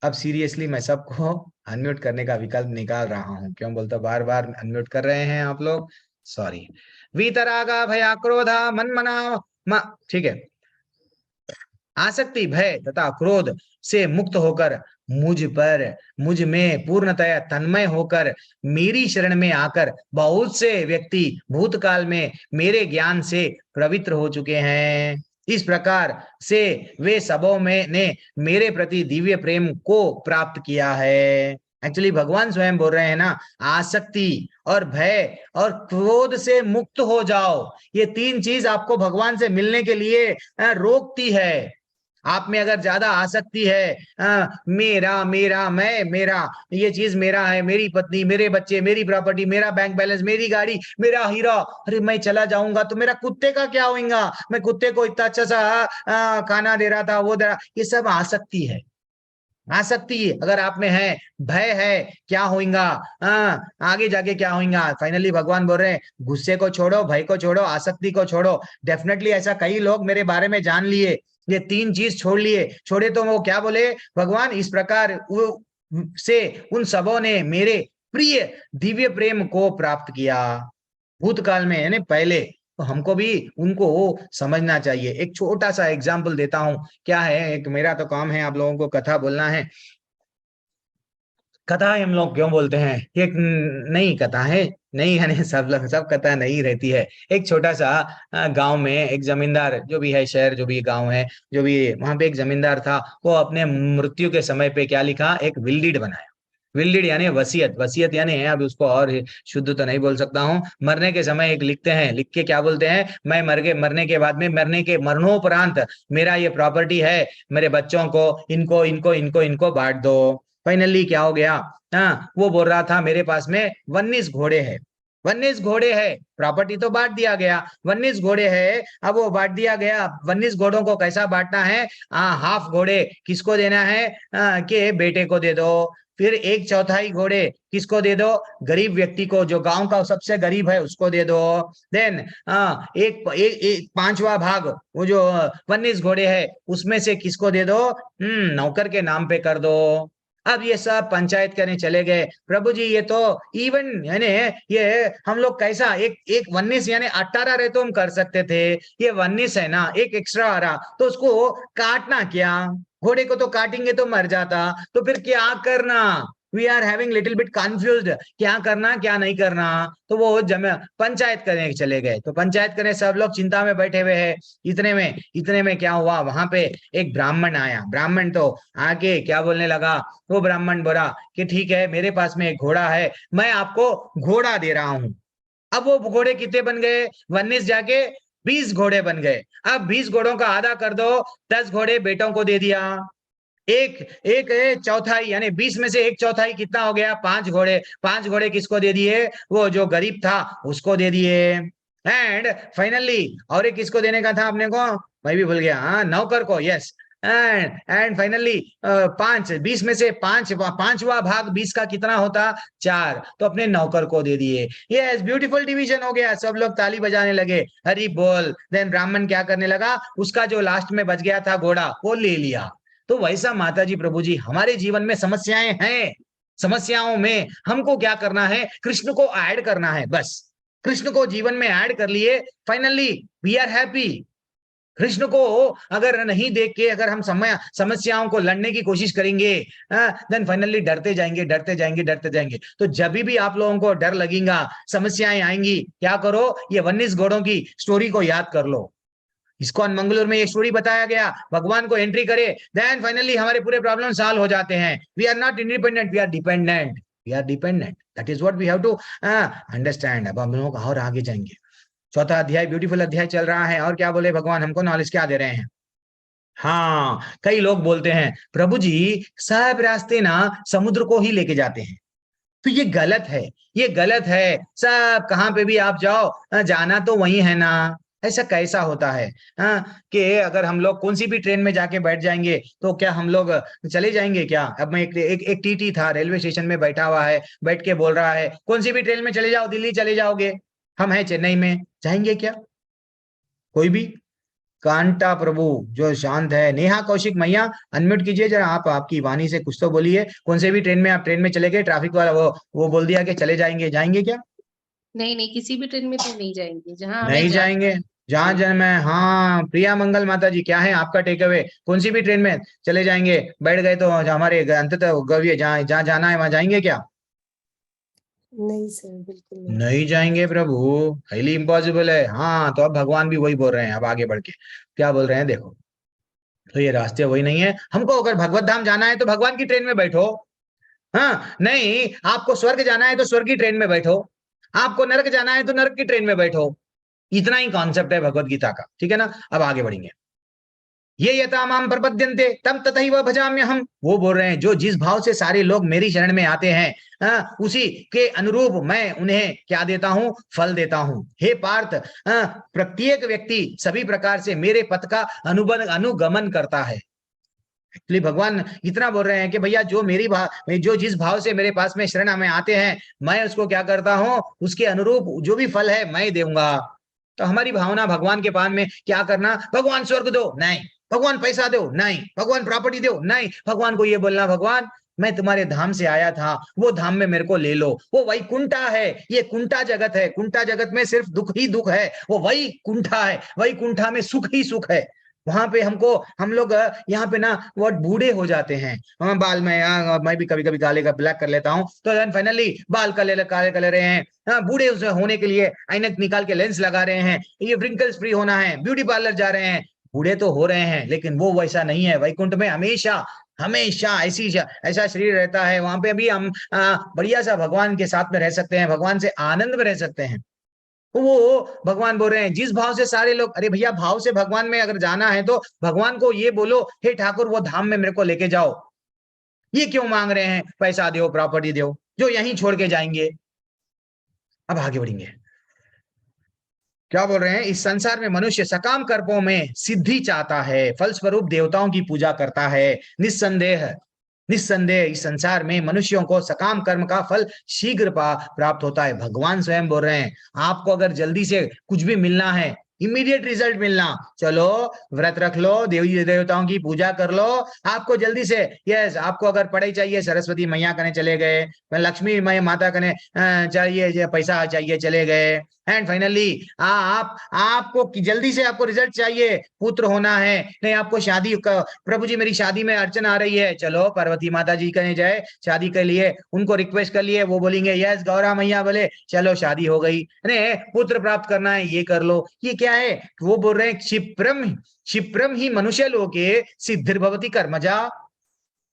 अब सीरियसली मैं सबको अनम्यूट करने का विकल्प निकाल रहा हूँ। क्यों बोलते बार बार अनम्यूट कर रहे हैं आप लोग? सॉरी। वीतरागा भया क्रोधा मनमना, ठीक है। आसक्ति, भय तथा क्रोध से मुक्त होकर मुझ में पूर्णतया तन्मय होकर मेरी शरण में आकर बहुत से व्यक्ति भूतकाल में मेरे ज्ञान से पवित्र हो चुके हैं। इस प्रकार से वे सबों में ने मेरे प्रति दिव्य प्रेम को प्राप्त किया है। एक्चुअली भगवान स्वयं बोल रहे हैं ना, आसक्ति और भय और क्रोध से मुक्त हो जाओ। ये 3 चीज आपको भगवान से मिलने के लिए रोकती है। आप में अगर ज्यादा आसक्ति है, मेरा मेरा मैं मेरा, ये चीज मेरा है, मेरी पत्नी, मेरे बच्चे, मेरी प्रॉपर्टी, मेरा बैंक बैलेंस, मेरी गाड़ी, मेरा हीरा, अरे मैं चला जाऊंगा तो मेरा कुत्ते का क्या होगा, मैं कुत्ते को इतना अच्छा सा खाना दे रहा था, वो दे रहा, ये सब आसक्ति है। आसक्ति अगर आप में है, भय है, क्या होगा, आगे जाके क्या होगा। फाइनली भगवान बोल रहे हैं गुस्से को छोड़ो, भय को छोड़ो, आसक्ति को छोड़ो। डेफिनेटली ऐसा कई लोग मेरे बारे में जान लिए, ये 3 चीज छोड़े तो वो क्या बोले भगवान, इस प्रकार से उन सबों ने मेरे प्रिय दिव्य प्रेम को प्राप्त किया भूतकाल में, यानी पहले। तो हमको भी उनको समझना चाहिए। एक छोटा सा एग्जाम्पल देता हूं, क्या है, एक मेरा तो काम है आप लोगों को कथा बोलना है। कथा हम लोग क्यों बोलते हैं, एक नई कथा है, नहीं है, सब कथा नहीं रहती है। एक छोटा सा गांव में एक जमींदार, जो भी है शहर, जो भी गांव है, जो भी, वहां पे एक जमींदार था। वो अपने मृत्यु के समय पे क्या लिखा, एक विल डीड बनाया। विल डीड यानी वसीयत, वसीयत यानी है, अब उसको और शुद्ध तो नहीं बोल सकता हूँ। मरने के समय एक लिखते हैं, लिख के क्या बोलते हैं, मैं मरने के बाद में, मरने के मरणोपरांत मेरा ये प्रॉपर्टी है, मेरे बच्चों को इनको इनको इनको इनको बांट दो। फाइनली क्या हो गया, वो बोल रहा था मेरे पास में 19 घोड़े हैं, 19 घोड़े है, प्रॉपर्टी तो बांट दिया गया, 19 घोड़े है, अब वो बांट दिया गया। 19 घोड़ों को कैसा बांटना है, हाफ घोड़े किसको देना है, कि बेटे को दे दो, फिर 1/4 घोड़े किसको दे दो, गरीब व्यक्ति को, जो गांव का सबसे गरीब है उसको दे दो। देन एक 5वां भाग वो जो 19 घोड़े है उसमें से किसको दे दो, नौकर के नाम पे कर दो। अब ये सब पंचायत करने चले गए। प्रभु जी ये तो इवन यानी ये हम लोग कैसा, एक 19 यानी 18 रहे तो हम कर सकते थे, ये 19 है ना, एक एक्स्ट्रा आ रहा, तो उसको काटना क्या, घोड़े को तो काटेंगे तो मर जाता, तो फिर क्या करना। We are having little bit confused, क्या करना क्या नहीं करना। तो वो पंचायत करने चले गए। तो पंचायत करने सब लोग चिंता में बैठे हुए हैं। इतने में क्या हुआ, वहां पे एक ब्राह्मण आया। ब्राह्मण तो आके क्या बोलने लगा, वो ब्राह्मण बोला कि ठीक है, मेरे पास में एक घोड़ा है, मैं आपको घोड़ा दे रहा हूं। अब वो घोड़े कितने बन गए, 19 जाके 20 घोड़े बन गए। अब 20 घोड़ों का आधा कर दो, 10 घोड़े बेटों को दे दिया। एक चौथाई यानी 20 में से 1/4 कितना हो गया, 5 घोड़े। 5 घोड़े किसको दे दिए, वो जो गरीब था उसको दे दिए। एंड फाइनली और एक किसको देने का था अपने को, मैं भी भूल गया, हाँ, नौकर को, यस। एंड फाइनली 20 में से 5वां भाग 20 का कितना होता, 4, तो अपने नौकर को दे दिए। यस, ब्यूटीफुल डिवीजन हो गया। सब लोग ताली बजाने लगे, हरी बोल। देन ब्राह्मण क्या करने लगा, उसका जो लास्ट में बच गया था घोड़ा वो ले लिया। तो वैसा माता जी प्रभु जी हमारे जीवन में समस्याएं हैं, समस्याओं में हमको क्या करना है, कृष्ण को ऐड करना है। बस कृष्ण को जीवन में ऐड कर लिए, finally we are happy. Krishna को अगर नहीं देख के अगर हम समस्याओं को लड़ने की कोशिश करेंगे, देन फाइनली डरते जाएंगे। तो जब भी आप लोगों को डर लगेगा, समस्याएं आएंगी, क्या करो, ये 19 घोड़ों की स्टोरी को याद कर लो। इस्कॉन मंगलूर में ये स्टोरी बताया गया, भगवान को एंट्री करे, देन फाइनली हमारे पूरे प्रॉब्लम सॉल्व हो जाते हैं। We are not independent, we are dependent. That is what we have to understand. अब हम लोग और आगे जाएंगे। 4था अध्याय, ब्यूटीफुल अध्याय चल रहा है। और क्या बोले भगवान, हमको नॉलेज क्या दे रहे हैं। हाँ, कई लोग बोलते हैं प्रभु जी सब रास्ते ना समुद्र को ही लेके जाते हैं, तो ये गलत है। सब कहाँ पे भी आप जाओ, जाना तो वही है ना। ऐसा कैसा होता है, कि अगर हम लोग कौन सी भी ट्रेन में जाके बैठ जाएंगे तो क्या हम लोग चले जाएंगे क्या। अब मैं एक टीटी था, रेलवे स्टेशन में बैठा हुआ है, बैठ के बोल रहा है कौन सी भी ट्रेन में चले जाओ, दिल्ली चले जाओगे। हम हैं चेन्नई में, जाएंगे क्या कोई भी। कांटा प्रभु जो शांत है, नेहा कौशिक मैया अनम्यूट कीजिए जरा, आप आपकी वाणी से कुछ तो बोलिए। कौन से भी ट्रेन में आप ट्रेन में चले गए, ट्रैफिक वाला वो बोल दिया कि चले जाएंगे क्या। नहीं, किसी भी ट्रेन में तो नहीं जाएंगे, जहाँ नहीं जाएंगे, जहाँ जन्म है। हाँ, प्रिया मंगल माता जी, क्या है आपका टेक अवे, कौन सी भी ट्रेन में चले जाएंगे, बैठ गए तो हमारे अंततः गव्य जहाँ जाना है वहां जाएंगे क्या। नहीं सर, बिल्कुल नहीं जाएंगे प्रभु, हाईली इम्पॉसिबल है। हाँ, तो अब भगवान भी वही बोल रहे हैं। अब आगे बढ़ के क्या बोल रहे हैं देखो, तो ये रास्ते वही नहीं है। हमको अगर भगवत धाम जाना है तो भगवान की ट्रेन में बैठो। हाँ, नहीं, आपको स्वर्ग जाना है तो स्वर्ग की ट्रेन में बैठो, आपको नरक जाना है तो नरक की ट्रेन में बैठो। इतना ही कॉन्सेप्ट है भगवत गीता का, ठीक है ना। अब आगे बढ़ेंगे। ये यथा माम प्रपद्यन्ते तम तथैव भजाम्यहम्। वो बोल रहे हैं जो जिस भाव से सारे लोग मेरी शरण में आते हैं उसी के अनुरूप मैं उन्हें क्या देता हूं, फल देता हूं। हे पार्थ, प्रत्येक व्यक्ति सभी प्रकार से मेरे पथ का अनुगमन करता है। एक्चुअली भगवान इतना बोल रहे हैं कि भैया जो जो जिस भाव से मेरे पास में शरण में आते हैं, मैं उसको क्या करता हूं, उसके अनुरूप जो भी फल है मैं दूंगा। तो हमारी भावना भगवान के पास में क्या करना, भगवान स्वर्ग दो, नहीं, भगवान पैसा दो, नहीं, भगवान प्रॉपर्टी दो, नहीं, भगवान को ये बोलना, भगवान मैं तुम्हारे धाम से आया था, वो धाम में मेरे को ले लो। वो वैकुंठा है, ये कुंठा जगत है, कुंठा जगत में सिर्फ दुख ही दुख है, वो वही कुंठा है, वही कुंठा में सुख ही सुख है। वहां पे हम लोग यहाँ पे ना वो बूढ़े हो जाते हैं, बाल में मैं भी कभी कभी काले का ब्लैक कर लेता हूँ, तो फाइनली बाल काले कर ले रहे हैं, बूढ़े होने के लिए ऐनक निकाल के लेंस लगा रहे हैं, ये व्रिंकल्स फ्री होना है, ब्यूटी पार्लर जा रहे हैं, बूढ़े तो हो रहे हैं, लेकिन वो वैसा नहीं है। वैकुंठ में हमेशा हमेशा ऐसा शरीर रहता है, वहां पे भी हम बढ़िया सा भगवान के साथ में रह सकते हैं, भगवान से आनंद में रह सकते हैं। वो भगवान बोल रहे हैं जिस भाव से सारे लोग, अरे भैया भाव से भगवान में अगर जाना है तो भगवान को ये बोलो, हे ठाकुर वो धाम में मेरे को लेके जाओ। ये क्यों मांग रहे हैं पैसा दो, प्रॉपर्टी दो, जो यहीं छोड़ के जाएंगे। अब आगे बढ़ेंगे, क्या बोल रहे हैं, इस संसार में मनुष्य सकाम कर्मों में सिद्धि चाहता है, फलस्वरूप देवताओं की पूजा करता है। निस्संदेह इस संसार में मनुष्यों को सकाम कर्म का फल शीघ्र प्राप्त होता है। भगवान स्वयं बोल रहे हैं आपको अगर जल्दी से कुछ भी मिलना है, इमीडिएट रिजल्ट मिलना, चलो व्रत रख लो, देवी देवताओं की पूजा कर लो, आपको जल्दी से, यस, आपको अगर पढ़ाई चाहिए सरस्वती मैया करने चले गए, लक्ष्मी मैया माता करने चाहिए, पैसा चाहिए चले गए, एंड फाइनली आपको जल्दी से आपको रिजल्ट चाहिए, पुत्र होना है, नहीं आपको शादी, प्रभु जी मेरी शादी में अड़चन आ रही है, चलो पार्वती माता जी कहे जाए शादी के लिए, उनको रिक्वेस्ट कर लिए, वो बोलेंगे यस, गौरा मैया बोले चलो शादी हो गई, नहीं पुत्र प्राप्त करना है ये कर लो। ये क्या है, वो बोल रहे हैं क्षिप्रम ही मनुष्य लोके सिद्धिर्भवति कर्मजा।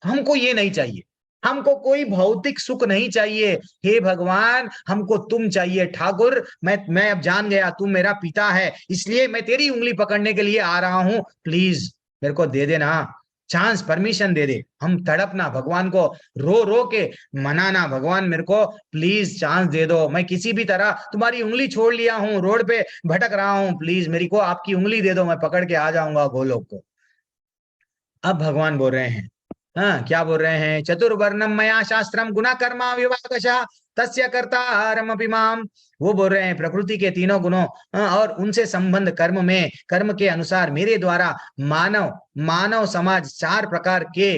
हमको ये नहीं चाहिए, हमको कोई भौतिक सुख नहीं चाहिए, हे भगवान हमको तुम चाहिए। ठाकुर मैं अब जान गया तुम मेरा पिता है, इसलिए मैं तेरी उंगली पकड़ने के लिए आ रहा हूं, प्लीज मेरे को दे देना चांस, परमिशन दे दे। हम तड़पना, भगवान को रो रो के मनाना, भगवान मेरे को प्लीज चांस दे दो, मैं किसी भी तरह तुम्हारी उंगली छोड़ लिया हूं, रोड पे भटक रहा हूं, प्लीज मेरी को आपकी उंगली दे दो, मैं पकड़ के आ जाऊंगा गोलोक को। अब भगवान बोल रहे हैं, हाँ क्या बोल रहे हैं, चतुर्वर्णम मया शास्त्रम गुना कर्मा विभागशः तस्य कर्तारमपि माम। वो बोल रहे हैं प्रकृति के तीनों गुणों और उनसे संबंध कर्म के अनुसार मेरे द्वारा मानव समाज 4 प्रकार के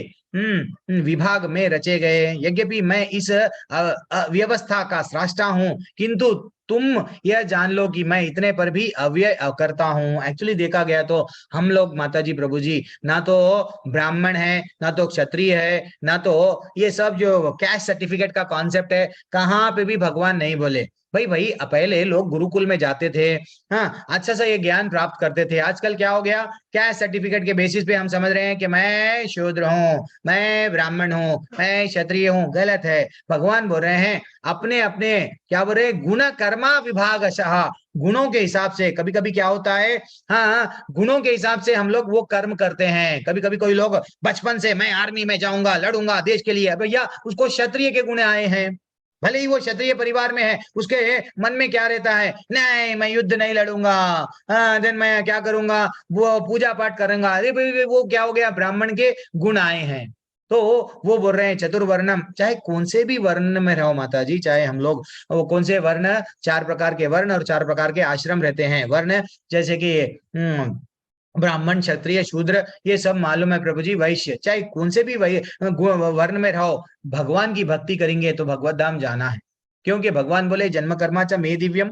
विभाग में रचे गए। यद्यपि मैं इस व्यवस्था का स्रष्टा हूं, किंतु तुम यह जान लो कि मैं इतने पर भी अव्यय करता हूं। एक्चुअली देखा गया तो हम लोग माताजी प्रभु जी ना तो ब्राह्मण है, ना तो क्षत्रिय है, ना तो ये सब जो कैस्ट सर्टिफिकेट का कॉन्सेप्ट है, कहाँ पे भी भगवान नहीं बोले। भाई पहले लोग गुरुकुल में जाते थे, हाँ अच्छा सा ये ज्ञान प्राप्त करते थे। आजकल क्या हो गया, कैस्ट सर्टिफिकेट के बेसिस पे हम समझ रहे हैं कि मैं शूद्र हूँ, मैं ब्राह्मण हूँ, मैं क्षत्रिय हूँ। गलत है। भगवान बोल रहे हैं अपने अपने क्या बोल रहे, गुण कर्मा विभागशः, गुणों के हिसाब से। कभी कभी क्या होता है, हाँ गुणों के हिसाब से हम लोग वो कर्म करते हैं। कभी कभी कोई लोग बचपन से मैं आर्मी में जाऊंगा, लड़ूंगा देश के लिए, भैया उसको क्षत्रिय के गुण आए हैं, भले ही वो क्षत्रिय परिवार में है, उसके मन में क्या रहता है, नहीं मैं युद्ध नहीं लड़ूंगा, देन मैं क्या करूंगा, वो पूजा पाठ करूंगा। अरे वो क्या हो गया, ब्राह्मण के गुण आए हैं। तो वो बोल रहे हैं चतुर्वर्णम, चाहे कौन से भी वर्ण में रहो माता जी, चाहे हम लोग वो कौन से वर्ण, 4 प्रकार के वर्ण और 4 प्रकार के आश्रम रहते हैं। वर्ण जैसे कि ब्राह्मण, क्षत्रिय, शूद्र, ये सब मालूम है प्रभु जी। वैश्य, चाहे कौन से भी वर्ण में रहो, भगवान की भक्ति करेंगे तो भगवत धाम जाना है। क्योंकि भगवान बोले जन्म कर्मा च मे दिव्यम,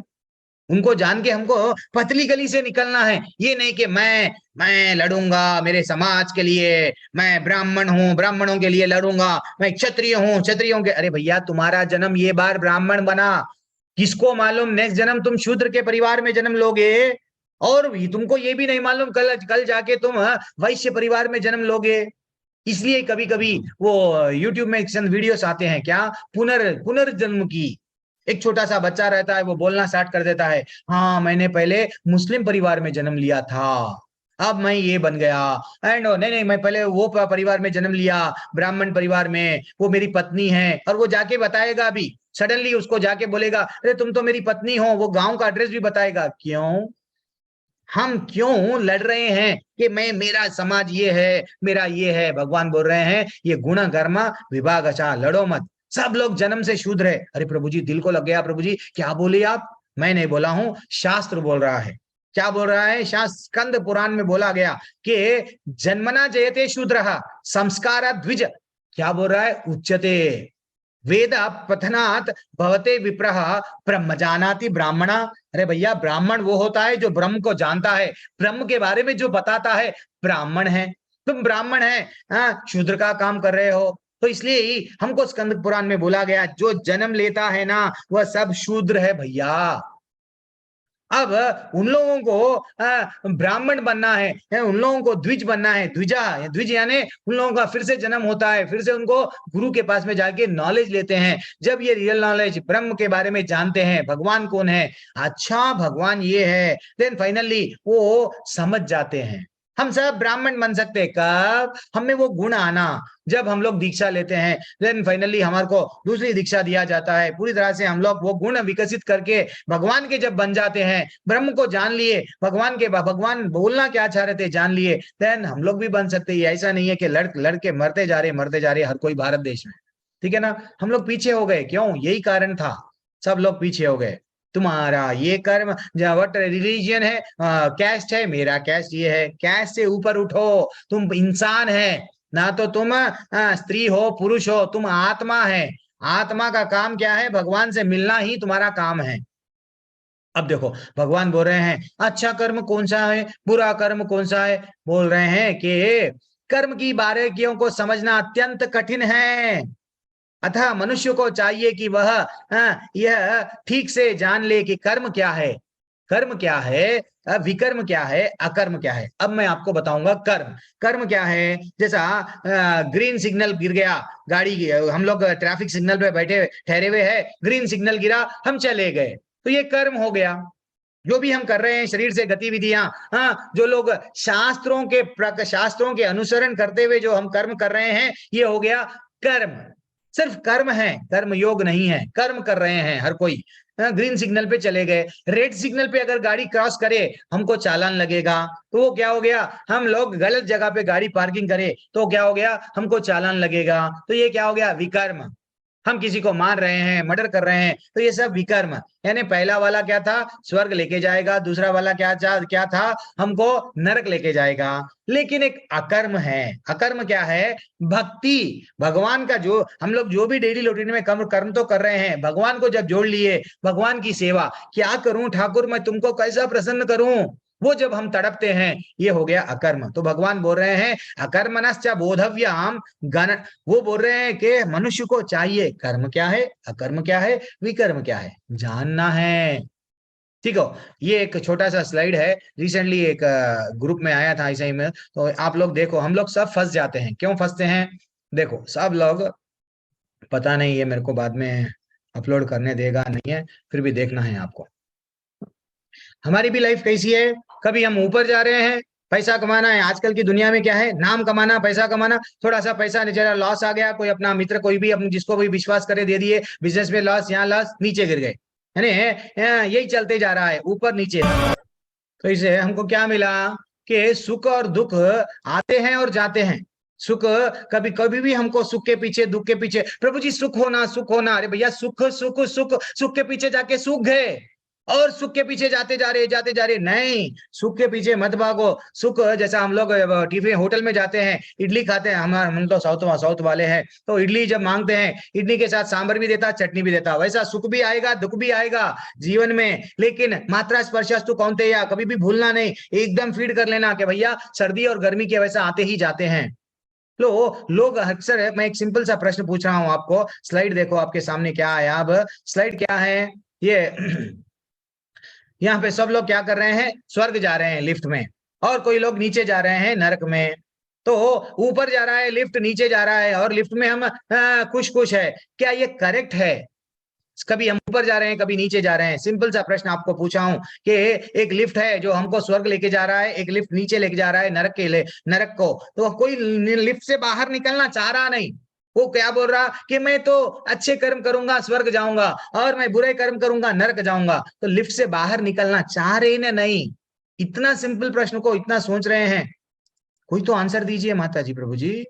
उनको जान के हमको पतली गली से निकलना है। ये नहीं कि मैं लड़ूंगा मेरे समाज के लिए, मैं ब्राह्मण हूँ ब्राह्मणों के लिए लड़ूंगा, मैं क्षत्रिय हूँ क्षत्रियों के। अरे भैया तुम्हारा जन्म ये बार ब्राह्मण बना, किसको मालूम नेक्स्ट जन्म तुम शूद्र के परिवार में जन्म लोगे, और तुमको ये भी नहीं मालूम कल जाके तुम वैश्य परिवार में जन्म लोगे। इसलिए कभी कभी वो YouTube में चंद वीडियोस आते हैं, क्या पुनर्जन्म की। एक छोटा सा बच्चा रहता है, वो बोलना स्टार्ट कर देता है, हाँ मैंने पहले मुस्लिम परिवार में जन्म लिया था, अब मैं ये बन गया, एंड नहीं नहीं मैं पहले वो परिवार में जन्म लिया, ब्राह्मण परिवार में, वो मेरी पत्नी है, और वो जाके बताएगा अभी सडनली, उसको जाके बोलेगा अरे तुम तो मेरी पत्नी हो, वो गांव का एड्रेस भी बताएगा। क्यों? हम क्यों लड़ रहे हैं कि मेरा समाज ये है, मेरा ये है? भगवान बोल रहे हैं ये गुण कर्म विभाग अच्छा, लड़ो मत, सब लोग जन्म से शूद्र है। अरे प्रभु जी दिल को लग गया, प्रभु जी क्या बोले आप? मैं नहीं बोला हूं, शास्त्र बोल रहा है। क्या बोल रहा है? शास्त्र स्कंद पुराण में बोला गया कि जन्मना जयते शूद्रः संस्कारा द्विज। क्या बोल रहा है? उच्यते वेद पठनात् भवते विप्रः ब्रह्म जानाति ब्राह्मणा। अरे भैया ब्राह्मण वो होता है जो ब्रह्म को जानता है, ब्रह्म के बारे में जो बताता है, ब्राह्मण है। तुम ब्राह्मण है, शूद्र का काम कर रहे हो। तो इसलिए ही हमको स्कंद पुराण में बोला गया जो जन्म लेता है ना वह सब शूद्र है भैया। अब उन लोगों को ब्राह्मण बनना है, उन लोगों को द्विज बनना है। द्विज यानी उन लोगों का फिर से जन्म होता है, फिर से उनको गुरु के पास में जाके नॉलेज लेते हैं। जब ये रियल नॉलेज ब्रह्म के बारे में जानते हैं, भगवान कौन है, अच्छा भगवान ये है, देन फाइनली वो समझ जाते हैं। हम सब ब्राह्मण बन सकते हैं कब? हमें वो गुण आना, जब हम लोग दीक्षा लेते हैं, देन फाइनली हमारे को दूसरी दीक्षा दिया जाता है। पूरी तरह से हम लोग वो गुण विकसित करके भगवान के जब बन जाते हैं, ब्रह्म को जान लिए, भगवान बोलना क्या चाह रहे थे जान लिए, देन हम लोग भी बन सकते हैं। ऐसा नहीं है कि लड़के मरते जा रहे हर कोई भारत देश में, ठीक है ना। हम लोग पीछे हो गए, क्यों? यही कारण था, सब लोग पीछे हो गए। तुम्हारा ये कर्म, वट रिलीजियन है, कैस्ट है, मेरा कैस्ट ये है। कैस्ट से ऊपर उठो, तुम इंसान है ना, तो तुम स्त्री हो पुरुष हो, तुम आत्मा है। आत्मा का काम क्या है? भगवान से मिलना ही तुम्हारा काम है। अब देखो भगवान बोल रहे हैं अच्छा कर्म कौन सा है, बुरा कर्म कौन सा है। बोल रहे हैं कि कर्म की बारीकियों को समझना अत्यंत कठिन है, अतः मनुष्य को चाहिए कि वह यह ठीक से जान ले कि कर्म क्या है, कर्म क्या है, विकर्म क्या है, अकर्म क्या है। अब मैं आपको बताऊंगा कर्म क्या है। जैसा ग्रीन सिग्नल गिर गया, गाड़ी, हम लोग ट्रैफिक सिग्नल पे बैठे ठहरे हुए हैं, ग्रीन सिग्नल गिरा, हम चले गए, तो ये कर्म हो गया। जो भी हम कर रहे हैं शरीर से गतिविधियां, जो लोग शास्त्रों के अनुसरण करते हुए जो हम कर्म कर रहे हैं, ये हो गया कर्म। सिर्फ कर्म है, कर्म योग नहीं है, कर्म कर रहे हैं हर कोई। ग्रीन सिग्नल पे चले गए, रेड सिग्नल पे अगर गाड़ी क्रॉस करे हमको चालान लगेगा, तो वो क्या हो गया? हम लोग गलत जगह पे गाड़ी पार्किंग करे तो क्या हो गया? हमको चालान लगेगा। तो ये क्या हो गया? विकर्म। हम किसी को मार रहे हैं, मर्डर कर रहे हैं, तो ये सब विकर्म। यानी पहला वाला क्या था? स्वर्ग लेके जाएगा, दूसरा वाला क्या था? हमको नरक लेके जाएगा। लेकिन एक अकर्म है। अकर्म क्या है? भक्ति। भगवान का जो हम लोग जो भी डेली रूटीन में कर्म तो कर रहे हैं, भगवान को जब जोड़ लिए, भगवान की सेवा, क्या करूं ठाकुर, मैं तुमको कैसा प्रसन्न करूं, वो जब हम तड़पते हैं, ये हो गया अकर्म। तो भगवान बोल रहे हैं अकर्मणश्च बोधव्यम गण, वो बोल रहे हैं कि मनुष्य को चाहिए कर्म क्या है, अकर्म क्या है, विकर्म क्या है, जानना है। ठीक हो, ये एक छोटा सा स्लाइड है, रिसेंटली एक ग्रुप में आया था ऐसे ही में, तो आप लोग देखो। हम लोग सब फंस जाते हैं, क्यों फंसते हैं? देखो सब लोग, पता नहीं ये मेरे को बाद में अपलोड करने देगा नहीं है, फिर भी देखना है आपको। हमारी भी लाइफ कैसी है, कभी हम ऊपर जा रहे हैं, पैसा कमाना है। आजकल की दुनिया में क्या है? नाम कमाना, पैसा कमाना। थोड़ा सा पैसा जरा लॉस आ गया, कोई अपना मित्र, कोई भी अपने जिसको भी विश्वास करे दे दिए, बिजनेस में लॉस, यहाँ लॉस, नीचे गिर गए, है यही चलते जा रहा है, ऊपर नीचे। तो इसे हमको क्या मिला कि सुख और दुख आते हैं और जाते हैं। सुख कभी कभी भी हमको सुख के पीछे, दुख के पीछे, प्रभु जी सुख होना, सुख होना। अरे भैया सुख सुख सुख, सुख के पीछे जाके सुख गए और सुख के पीछे जाते जा रहे। नहीं, सुख के पीछे मत भागो। सुख जैसा हम लोग टिफिन होटल में जाते हैं, इडली खाते हैं, हम तो साउथ वाले हैं, तो इडली जब मांगते हैं, इडली के साथ सांभर भी देता, चटनी भी देता। वैसा सुख भी आएगा, दुख भी आएगा जीवन में, लेकिन मात्रा स्पर्शस्तु कौन्तेय, कभी भी भूलना नहीं, एकदम फीड कर लेना कि भैया सर्दी और गर्मी के वैसा आते ही जाते हैं। लोग अक्सर, मैं एक सिंपल सा प्रश्न पूछ रहा हूं आपको, स्लाइड देखो आपके सामने क्या है। अब स्लाइड क्या है ये? यहाँ पे सब लोग क्या कर रहे हैं? स्वर्ग जा रहे हैं लिफ्ट में, और कोई लोग नीचे जा रहे हैं नरक में। तो ऊपर जा रहा है लिफ्ट, नीचे जा रहा है, और लिफ्ट में हम खुश है। क्या ये करेक्ट है? कभी हम ऊपर जा रहे हैं, कभी नीचे जा रहे हैं। सिंपल सा प्रश्न आपको पूछा हूं कि एक लिफ्ट है जो हमको स्वर्ग लेके जा रहा है, एक लिफ्ट नीचे लेके जा रहा है नरक को। तो कोई लिफ्ट से बाहर निकलना चाह रहा नहीं, वो क्या बोल रहा कि मैं तो अच्छे कर्म करूंगा स्वर्ग जाऊंगा और मैं बुरे कर्म करूंगा नरक जाऊंगा। तो लिफ्ट से बाहर निकलना चाह रहे ना नहीं? इतना सिंपल प्रश्न को इतना सोच रहे हैं, कोई तो आंसर दीजिए माता जी, प्रभु जी।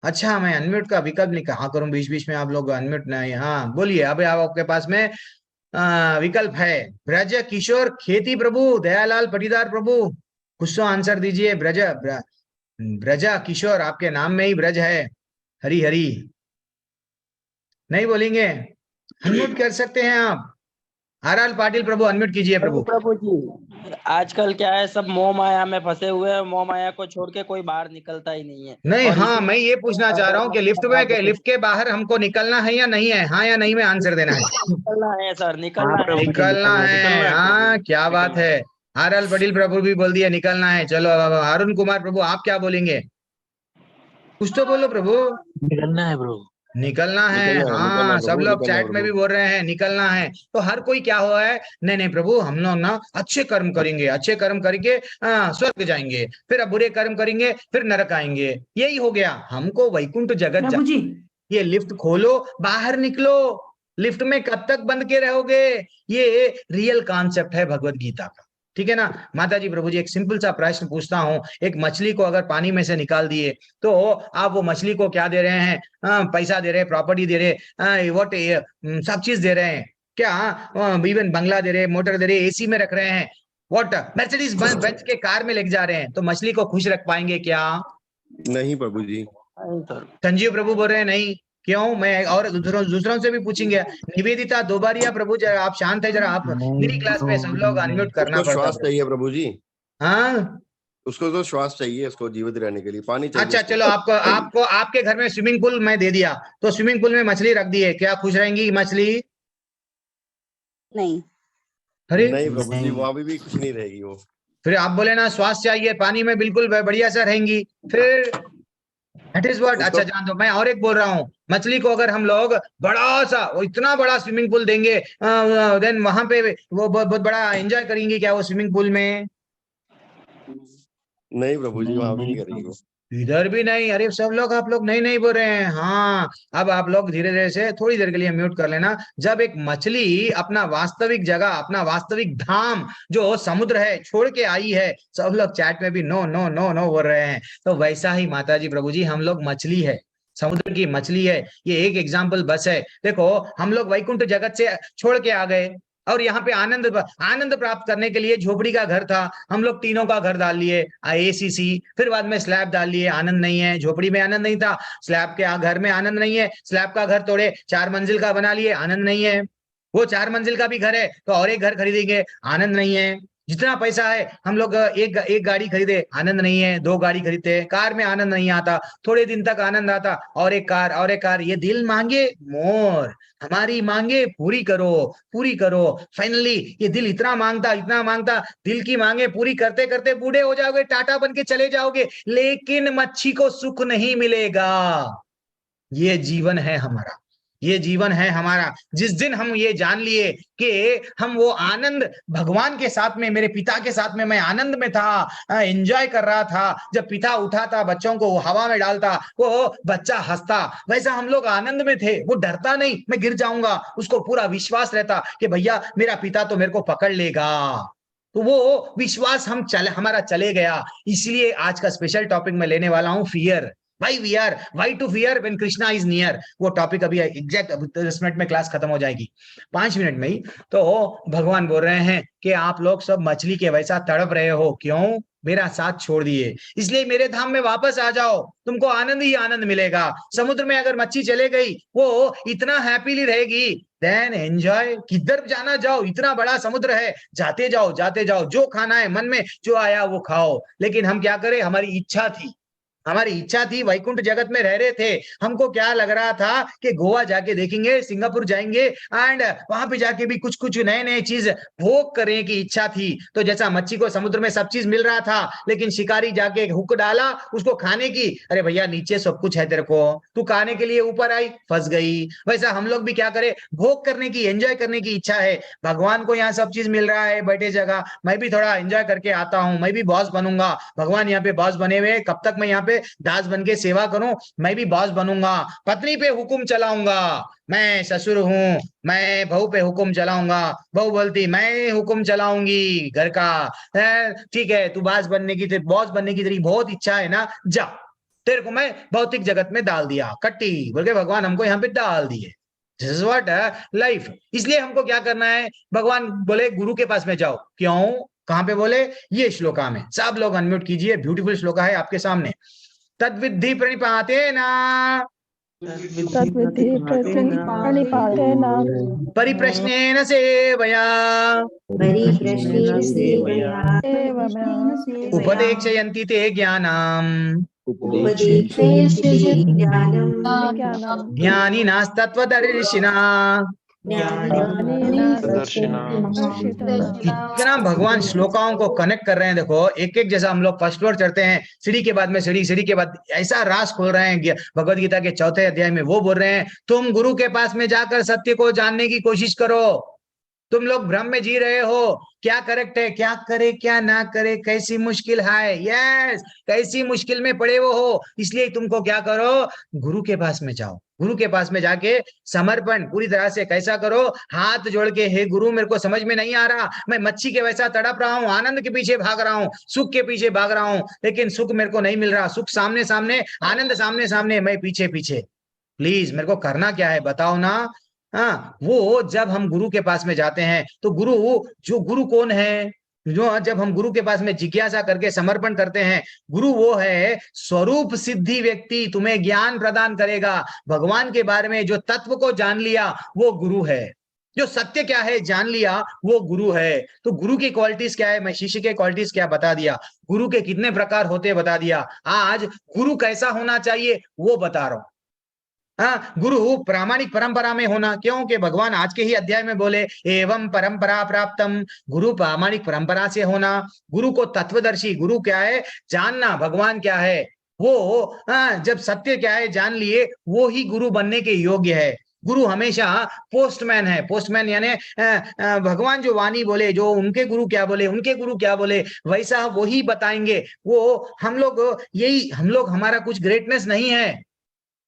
अच्छा, मैं अनम्यूट का विकल्प नहीं कहा करूं, बीच बीच में आप लोग अनम्यूट नहीं। हाँ बोलिए, अभी आपके पास में विकल्प है। ब्रज किशोर खेती प्रभु, दयालाल पटीदार प्रभु, कुछ तो आंसर दीजिए। ब्रजा किशोर, आपके नाम में ही ब्रज है। हरी हरी नहीं बोलेंगे? अनम्यूट कर सकते हैं आप। हराल पाटिल प्रभु, अनम्यूट कीजिए प्रभु। प्रभु जी, आजकल क्या है, सब मोह माया में फंसे हुए हैं। मोह माया को छोड़ के कोई बाहर निकलता ही नहीं है। नहीं, और हाँ मैं ये पूछना चाह रहा हूँ कि लिफ्ट के बाहर हमको निकलना है या नहीं है? हाँ या नहीं में आंसर देना है। निकलना है सर, निकलना है। हाँ, क्या बात है। हराल पटेल प्रभु भी बोल दिया निकलना है। चलो अरुण कुमार प्रभु, आप क्या बोलेंगे? कुछ तो बोलो प्रभु। निकलना है प्रभु, निकलना है। हाँ, सब लोग चैट में भी बोल रहे हैं निकलना है। तो हर कोई क्या हुआ है, नहीं नहीं प्रभु हम लोग ना अच्छे कर्म करेंगे, अच्छे कर्म करके स्वर्ग जाएंगे, फिर अब बुरे कर्म करेंगे फिर नरक आएंगे। यही हो गया हमको वैकुंठ जगत जी। ये लिफ्ट खोलो, बाहर निकलो। लिफ्ट में कब तक बंद के रहोगे? ये रियल कॉन्सेप्ट है भगवत गीता का, ठीक है ना? माता जी प्रभु जी, एक सिंपल सा प्रश्न पूछता हूं। एक मछली को अगर पानी में से निकाल दिए तो आप वो मछली को क्या दे रहे हैं? पैसा दे रहे हैं, प्रॉपर्टी दे रहे, व्हाट सब चीज दे रहे हैं क्या? इवन बंगला दे रहे, मोटर दे रहे, एसी में रख रहे हैं, व्हाट मर्सिडीज बेंज के कार में लेके जा रहे हैं। तो मछली को खुश रख पाएंगे क्या? नहीं प्रभु जी। संजीव प्रभु बोल रहे हैं नहीं। क्यों? मैं और दूसरों से भी पूछेंगे। निवेदिता दोबारिया प्रभु, जरा आप शांत है, जरा आप मेरी क्लास में सब लोग अनम्यूट करना पड़ता है। श्वास चाहिए प्रभु जी। हाँ, उसको तो श्वास चाहिए, उसको जीवित रहने के लिए पानी चाहिए। अच्छा चलो, आपको आपके घर में स्विमिंग पूल मैं दे दिया, तो स्विमिंग पूल में मछली रख दी है, क्या खुश रहेंगी मछली? नहीं। अरे नहीं प्रभु जी, वहां भी कुछ नहीं रहेगी वो। फिर आप बोले ना श्वास चाहिए, पानी में बिल्कुल बढ़िया सा रहेंगी, फिर That is what। अच्छा जान दो, मैं और एक बोल रहा हूँ। मछली को अगर हम लोग बड़ा सा, वो इतना बड़ा स्विमिंग पूल देंगे, देन वहां पे वो बहुत बड़ा एंजॉय करेंगी क्या वो स्विमिंग पूल में? नहीं प्रभु जी, वहां भी नहीं करेगी वो। इधर भी नहीं? अरे सब लोग, आप लोग नहीं नहीं बोल रहे हैं। हाँ, अब आप लोग धीरे धीरे से थोड़ी देर के लिए म्यूट कर लेना। जब एक मछली अपना वास्तविक जगह, अपना वास्तविक धाम जो समुद्र है छोड़ के आई है, सब लोग चैट में भी नो नो नो नो बोल रहे हैं। तो वैसा ही माता जी प्रभु जी, हम लोग मछली है, समुद्र की मछली है। ये एक एग्जाम्पल बस है। देखो, हम लोग वैकुंठ जगत से छोड़ के आ गए और यहाँ पे आनंद प्राप्त करने के लिए झोपड़ी का घर था, हम लोग टीनों का घर डाल लिए, एसीसी, फिर बाद में स्लैब डाल लिए। आनंद नहीं है, झोपड़ी में आनंद नहीं था, स्लैब के घर में आनंद नहीं है, स्लैब का घर तोड़े 4 मंजिल का बना लिए, आनंद नहीं है। वो 4 मंजिल का भी घर है तो और एक घर खरीदेंगे, आनंद नहीं है। जितना पैसा है हम लोग एक गाड़ी खरीदे, आनंद नहीं है। 2 गाड़ी खरीदते, कार में आनंद नहीं आता, थोड़े दिन तक आनंद आता, और एक कार। ये दिल मांगे मोर, हमारी मांगे पूरी करो। फाइनली ये दिल इतना मांगता, दिल की मांगे पूरी करते करते बूढ़े हो जाओगे, टाटा बन के चले जाओगे, लेकिन मच्छी को सुख नहीं मिलेगा। ये जीवन है हमारा, ये जीवन है हमारा। जिस दिन हम ये जान लिए कि हम वो आनंद भगवान के साथ में, मेरे पिता के साथ में मैं आनंद में था, एंजॉय कर रहा था। जब पिता उठाता बच्चों को, हवा में डालता, वो बच्चा हंसता, वैसा हम लोग आनंद में थे। वो डरता नहीं मैं गिर जाऊंगा, उसको पूरा विश्वास रहता कि भैया मेरा पिता तो मेरे को पकड़ लेगा। तो वो विश्वास हमारा चले गया। इसलिए आज का स्पेशल टॉपिक मैं लेने वाला हूं, fear. Why to fear when Krishna is near। वो टॉपिक अभी एग्जैक्ट 10 मिनट में क्लास खत्म हो जाएगी, 5 मिनट में ही। तो भगवान बोल रहे हैं कि आप लोग सब मछली के वैसा तड़प रहे हो, क्यों? मेरा साथ छोड़ दिए, इसलिए मेरे धाम में वापस आ जाओ, तुमको आनंद ही आनंद मिलेगा। समुद्र में अगर मच्छी चले गई, वो इतना हैप्पीली रहेगी, देन एंजॉय। किधर जाना जाओ, इतना बड़ा समुद्र है, जाते जाओ, जो खाना है मन में जो आया वो खाओ। लेकिन हम क्या करें, हमारी इच्छा थी, हमारी इच्छा थी, वैकुंठ जगत में रह रहे थे, हमको क्या लग रहा था कि गोवा जाके देखेंगे, सिंगापुर जाएंगे एंड वहां पे जाके भी कुछ कुछ नए नए चीज भोग करने की इच्छा थी। तो जैसा मच्छी को समुद्र में सब चीज मिल रहा था, लेकिन शिकारी जाके हुक डाला उसको खाने की, अरे भैया नीचे सब कुछ है तेरे को, तू खाने के लिए ऊपर आई, फंस गई। वैसा हम लोग भी क्या करें, भोग करने की, एंजॉय करने की इच्छा है। भगवान को यहाँ सब चीज मिल रहा है बैठे जगह, मैं भी थोड़ा एंजॉय करके आता हूँ, मैं भी बॉस बनूंगा। भगवान यहाँ पे बॉस बने हुए, कब तक मैं यहाँ पे दास बन के सेवा करूं, मैं भी बॉस बनूंगा, पत्नी पे हुक्म चलाऊंगा, मैं ससुर हूं, मैं बहू पे हुक्म चलाऊंगा, बहू बोलती मैं हुक्म चलाऊंगी घर का, ठीक है तू बॉस बनने की तेरी बहुत इच्छा है ना, जा तेरे को मैं भौतिक जगत में डाल दिया, कट्टी बोल के भगवान हमको यहाँ पे डाल दिए। This is what life. इसलिए हमको क्या करना है, भगवान बोले गुरु के पास में जाओ। क्यों, कहां पे बोले, ये श्लोका में। सब लोग अनम्यूट कीजिए, ब्यूटीफुल श्लोका है आपके सामने। तद्विद्धि प्रणिपातेन परिप्रश्नेन सेवया उपदेक्षयन्ति ते ज्ञानम् ज्ञानिनास्तत्त्वदर्शिनः। इतना भगवान श्लोकाओं को कनेक्ट कर रहे हैं। देखो एक एक, जैसा हम लोग फर्स्ट फ्लोर चढ़ते हैं, सीढ़ी के बाद में सीढ़ी, सीढ़ी के बाद ऐसा रास खोल रहे हैं भगवद गीता के 4थे अध्याय में। वो बोल रहे हैं तुम गुरु के पास में जाकर सत्य को जानने की कोशिश करो। तुम लोग भ्रम में जी रहे हो, क्या करेक्ट है, क्या करे क्या ना करे, कैसी मुश्किल है, यस कैसी मुश्किल में पड़े हो। इसलिए तुमको क्या करो, गुरु के पास में जाओ। गुरु के पास में जाके समर्पण पूरी तरह से कैसा करो, हाथ जोड़ के, हे गुरु मेरे को समझ में नहीं आ रहा, मैं मच्छी के वैसा तड़प रहा हूँ, आनंद के पीछे भाग रहा हूँ, सुख के पीछे भाग रहा हूँ, लेकिन सुख मेरे को नहीं मिल रहा, सुख सामने सामने, आनंद सामने सामने, मैं पीछे पीछे, प्लीज मेरे को करना क्या है बताओ ना। हाँ, वो जब हम गुरु के पास में जाते हैं तो गुरु कौन है, जो जब हम गुरु के पास में जिज्ञासा करके समर्पण करते हैं, गुरु वो है स्वरूप सिद्धि व्यक्ति, तुम्हें ज्ञान प्रदान करेगा। भगवान के बारे में जो तत्व को जान लिया वो गुरु है, जो सत्य क्या है जान लिया वो गुरु है। तो गुरु की क्वालिटीज क्या है, मैं शिष्य के क्वालिटीज क्या बता दिया, गुरु के कितने प्रकार होते बता दिया। आज गुरु कैसा होना चाहिए वो बता रहा हूं। हाँ, गुरु प्रामाणिक परंपरा में होना, क्योंकि भगवान आज के ही अध्याय में बोले एवं परंपरा प्राप्तम, गुरु प्रामाणिक परंपरा से होना। गुरु को तत्वदर्शी, गुरु क्या है जानना, भगवान क्या है वो, जब सत्य क्या है जान लिए वो ही गुरु बनने के योग्य है। गुरु हमेशा पोस्टमैन है, पोस्टमैन यानी भगवान जो वाणी बोले, जो उनके गुरु क्या बोले, उनके गुरु क्या बोले वैसा वो ही बताएंगे। वो हम लोग हमारा कुछ ग्रेटनेस नहीं है,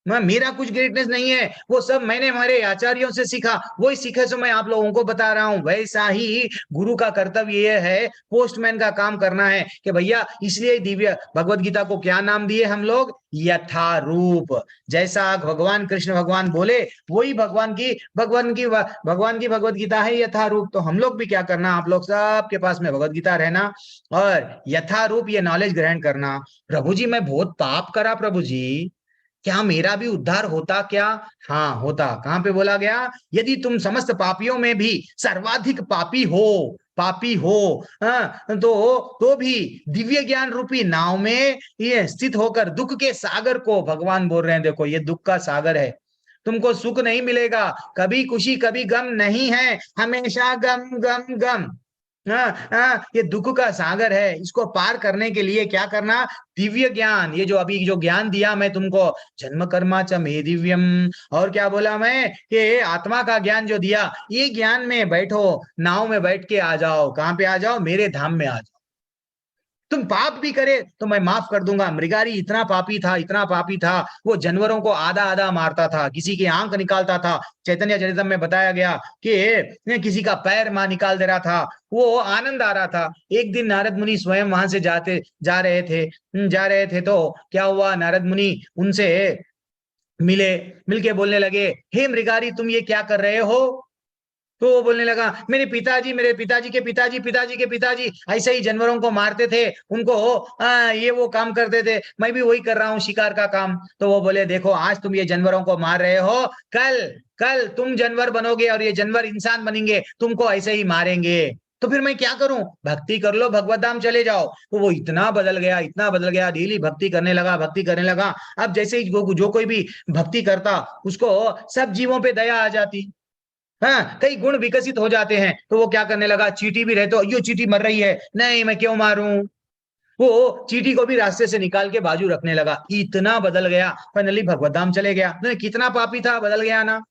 मेरा कुछ ग्रेटनेस नहीं है, वो सब मैंने हमारे आचार्यों से सीखा, वही सीखे सो मैं आप लोगों को बता रहा हूं। वैसा ही गुरु का कर्तव्य ये है, पोस्टमैन का काम करना है कि भैया, इसलिए दिव्य भगवत गीता को क्या नाम दिए हम लोग, यथारूप। जैसा भगवान कृष्ण भगवान बोले वही भगवान की भगवत गीता है यथारूप। तो हम लोग भी क्या करना, आप लोग सबके पास में भगवत गीता रहना और यथारूप ये नॉलेज ग्रहण करना। प्रभु जी मैं बहुत पाप करा, प्रभु जी क्या मेरा भी उद्धार होता क्या? हाँ होता। कहां पे बोला गया, यदि तुम समस्त पापियों में भी सर्वाधिक पापी हो तो भी दिव्य ज्ञान रूपी नाव में ये स्थित होकर दुख के सागर को, भगवान बोल रहे हैं देखो ये दुख का सागर है, तुमको सुख नहीं मिलेगा, कभी खुशी कभी गम नहीं है, हमेशा गम गम गम। ये दुख का सागर है, इसको पार करने के लिए क्या करना, दिव्य ज्ञान। ये जो अभी जो ज्ञान दिया मैं तुमको, जन्म कर्मा च मे दिव्यम, और क्या बोला मैं कि आत्मा का ज्ञान जो दिया, ये ज्ञान में बैठो, नाव में बैठ के आ जाओ। कहां पे आ जाओ, मेरे धाम में आ जाओ। तुम पाप भी करे तो मैं माफ कर दूंगा। मृगारी इतना पापी था, वो जानवरों को आधा आधा मारता था, किसी की आंख निकालता था। चैतन्य चरितम में बताया गया कि किसी का पैर मां निकाल दे रहा था, वो आनंद आ रहा था। एक दिन नारद मुनि स्वयं वहां से जा रहे थे तो क्या हुआ, नारद मुनि उनसे मिलके बोलने लगे, हे मृगारी तुम ये क्या कर रहे हो? तो वो बोलने लगा, मेरे पिताजी के पिताजी ऐसे ही जानवरों को मारते थे, उनको ये वो काम करते थे, मैं भी वही कर रहा हूँ, शिकार का काम। तो वो बोले, देखो आज तुम ये जानवरों को मार रहे हो, कल तुम जानवर बनोगे और ये जानवर इंसान बनेंगे, तुमको ऐसे ही मारेंगे। तो फिर मैं क्या करूं? भक्ति कर लो, भगवत धाम चले जाओ। तो वो इतना बदल गया, इतना बदल गया, डेली भक्ति करने लगा, भक्ति करने लगा। अब जैसे ही जो कोई भी भक्ति करता उसको सब जीवों पे दया आ जाती, हाँ, कई गुण विकसित हो जाते हैं। तो वो क्या करने लगा? चींटी भी रहे तो यो चींटी मर रही है, नहीं मैं क्यों मारूं, वो चींटी को भी रास्ते से निकाल के बाजू रखने लगा। इतना बदल गया, फाइनली भगवत धाम चले गया। तो कितना पापी था, बदल गया ना।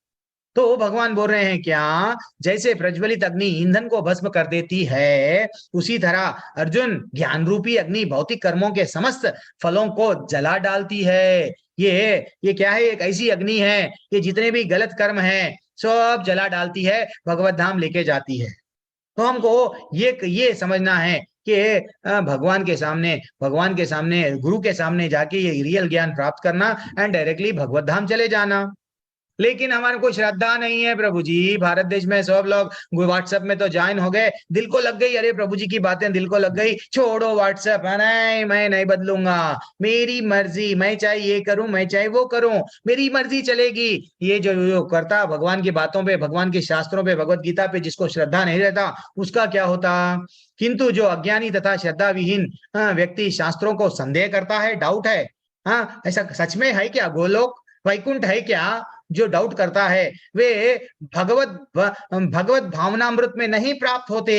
तो भगवान बोल रहे हैं क्या, जैसे प्रज्वलित अग्नि ईंधन को भस्म कर देती है, उसी तरह अर्जुन ज्ञान रूपी अग्नि भौतिक कर्मों के समस्त फलों को जला डालती है। ये क्या है? एक ऐसी अग्नि है कि जितने भी गलत कर्म हैं सब जला डालती है, भगवत धाम लेके जाती है। तो हमको ये समझना है कि भगवान के सामने गुरु के सामने जाके ये रियल ज्ञान प्राप्त करना एंड डायरेक्टली भगवत धाम चले जाना। लेकिन हमारे को श्रद्धा नहीं है प्रभु जी। भारत देश में सब लोग व्हाट्सएप में तो ज्वाइन हो गए, दिल को लग गई, अरे प्रभु जी की बातें दिल को लग गई, छोड़ो व्हाट्सएप, नहीं मैं नहीं बदलूंगा, मेरी मर्जी, मैं चाहे ये करूं, मैं चाहे वो करूं, मेरी मर्जी चलेगी। ये जो करता भगवान की बातों पे, भगवान के शास्त्रों पे, भगवत गीता पे जिसको श्रद्धा नहीं रहता उसका क्या होता। किंतु जो अज्ञानी तथा श्रद्धा विहीन व्यक्ति शास्त्रों को संदेह करता है, डाउट है, हाँ ऐसा सच में है क्या, गोलोक वैकुंठ है क्या, जो डाउट करता है वे भगवत भावनामृत में नहीं प्राप्त होते,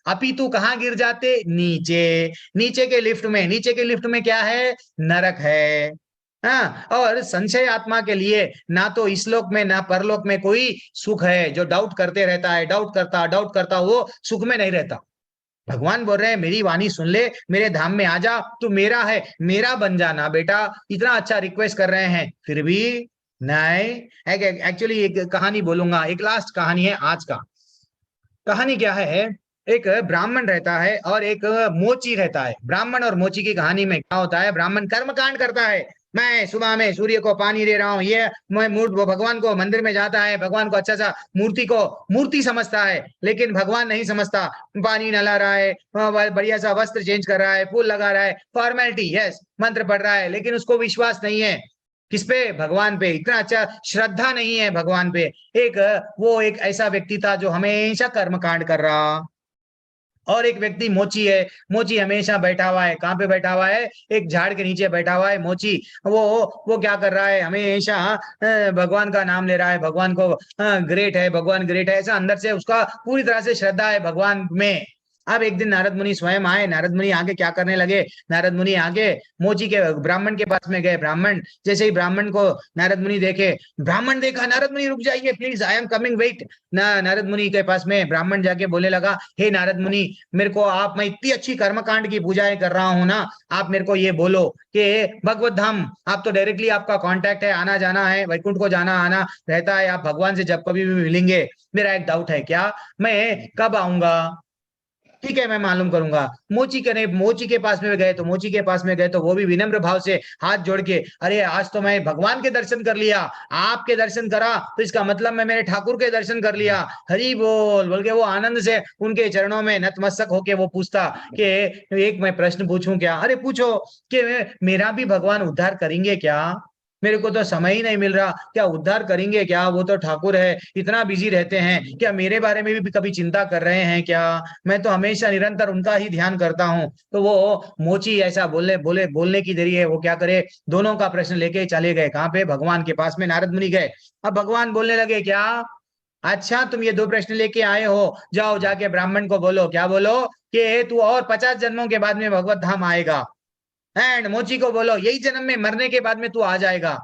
अपितु कहाँ गिर जाते? नीचे के लिफ्ट में। नीचे के लिफ्ट में क्या है? नरक है। हाँ, और संशय आत्मा के लिए ना तो इस लोक में ना परलोक में कोई सुख है। जो डाउट करते रहता है, डाउट करता वो सुख में नहीं रहता। भगवान बोल रहे हैं मेरी वाणी सुन ले, मेरे धाम में आ जा, तू मेरा है, मेरा बन जाना बेटा। इतना अच्छा रिक्वेस्ट कर रहे हैं, फिर भी नहीं। एक्चुअली एक कहानी बोलूंगा, एक लास्ट कहानी है आज का। कहानी क्या है? एक ब्राह्मण रहता है और एक मोची रहता है। ब्राह्मण और मोची की कहानी में क्या होता है? ब्राह्मण कर्मकांड करता है, मैं सुबह में सूर्य को पानी दे रहा हूँ, ये मैं वो भगवान को मंदिर में जाता है, भगवान को अच्छा सा मूर्ति समझता है, लेकिन भगवान नहीं समझता। पानी नला रहा है, बढ़िया सा वस्त्र चेंज कर रहा है, फूल लगा रहा है, फॉर्मेलिटी, यस, मंत्र पढ़ रहा है, लेकिन उसको विश्वास नहीं है। किस पे? भगवान पे। इतना अच्छा श्रद्धा नहीं है भगवान पे। एक ऐसा व्यक्ति था जो हमेशा कर्मकांड कर रहा, और एक व्यक्ति मोची है। मोची हमेशा बैठा हुआ है, कहाँ पे बैठा हुआ है? एक झाड़ के नीचे बैठा हुआ है मोची। वो क्या कर रहा है? हमेशा भगवान का नाम ले रहा है, भगवान को ग्रेट है, भगवान ग्रेट है, ऐसा अंदर से उसका पूरी तरह से श्रद्धा है भगवान में। अब एक दिन नारद मुनि स्वयं आए। नारद मुनि आगे क्या करने लगे? नारद मुनि आगे मोची के ब्राह्मण के पास में गए। ब्राह्मण जैसे ही ब्राह्मण को नारद मुनि देखे, ब्राह्मण देखा, नारद मुनि रुक जाइए please, I am coming, wait. Narad Muni के पास में ब्राह्मण जाके बोलने लगा, हे नारद मुनि, मेरे को मैं इतनी अच्छी कर्मकांड की पूजाएं कर रहा हूँ ना, आप मेरे को ये बोलो कि भगवत धाम, आप तो डायरेक्टली आपका कॉन्टैक्ट है, आना जाना है, वैकुंठ को जाना आना रहता है, आप भगवान से जब कभी भी मिलेंगे। मेरा एक डाउट है, क्या मैं कब आऊंगा? ठीक है, मैं मालूम करूंगा। मोची के पास में गए तो वो भी विनम्र भाव से हाथ जोड़ के, अरे आज तो मैं भगवान के दर्शन कर लिया, आपके दर्शन करा तो इसका मतलब मैं मेरे ठाकुर के दर्शन कर लिया, हरि बोल के वो आनंद से उनके चरणों में नतमस्तक होके वो पूछता कि एक मैं प्रश्न पूछूं क्या? अरे पूछो, कि मेरा भी भगवान उद्धार करेंगे क्या? मेरे को तो समय ही नहीं मिल रहा, क्या उद्धार करेंगे क्या? वो तो ठाकुर है, इतना बिजी रहते हैं, क्या मेरे बारे में भी कभी चिंता कर रहे हैं क्या? मैं तो हमेशा निरंतर उनका ही ध्यान करता हूँ। तो वो मोची ऐसा बोलने की देरी है, वो क्या करे, दोनों का प्रश्न लेके चले गए। कहाँ पे? भगवान के पास में नारद मुनि गए। अब भगवान बोलने लगे, क्या अच्छा तुम ये 2 प्रश्न लेके आए हो, जाओ जाके ब्राह्मण को बोलो, क्या बोलो कि तू और 50 जन्मों के बाद में भगवत धाम आएगा, एंड मोची को बोलो यही जन्म में, मरने के बाद में तू आ जाएगा।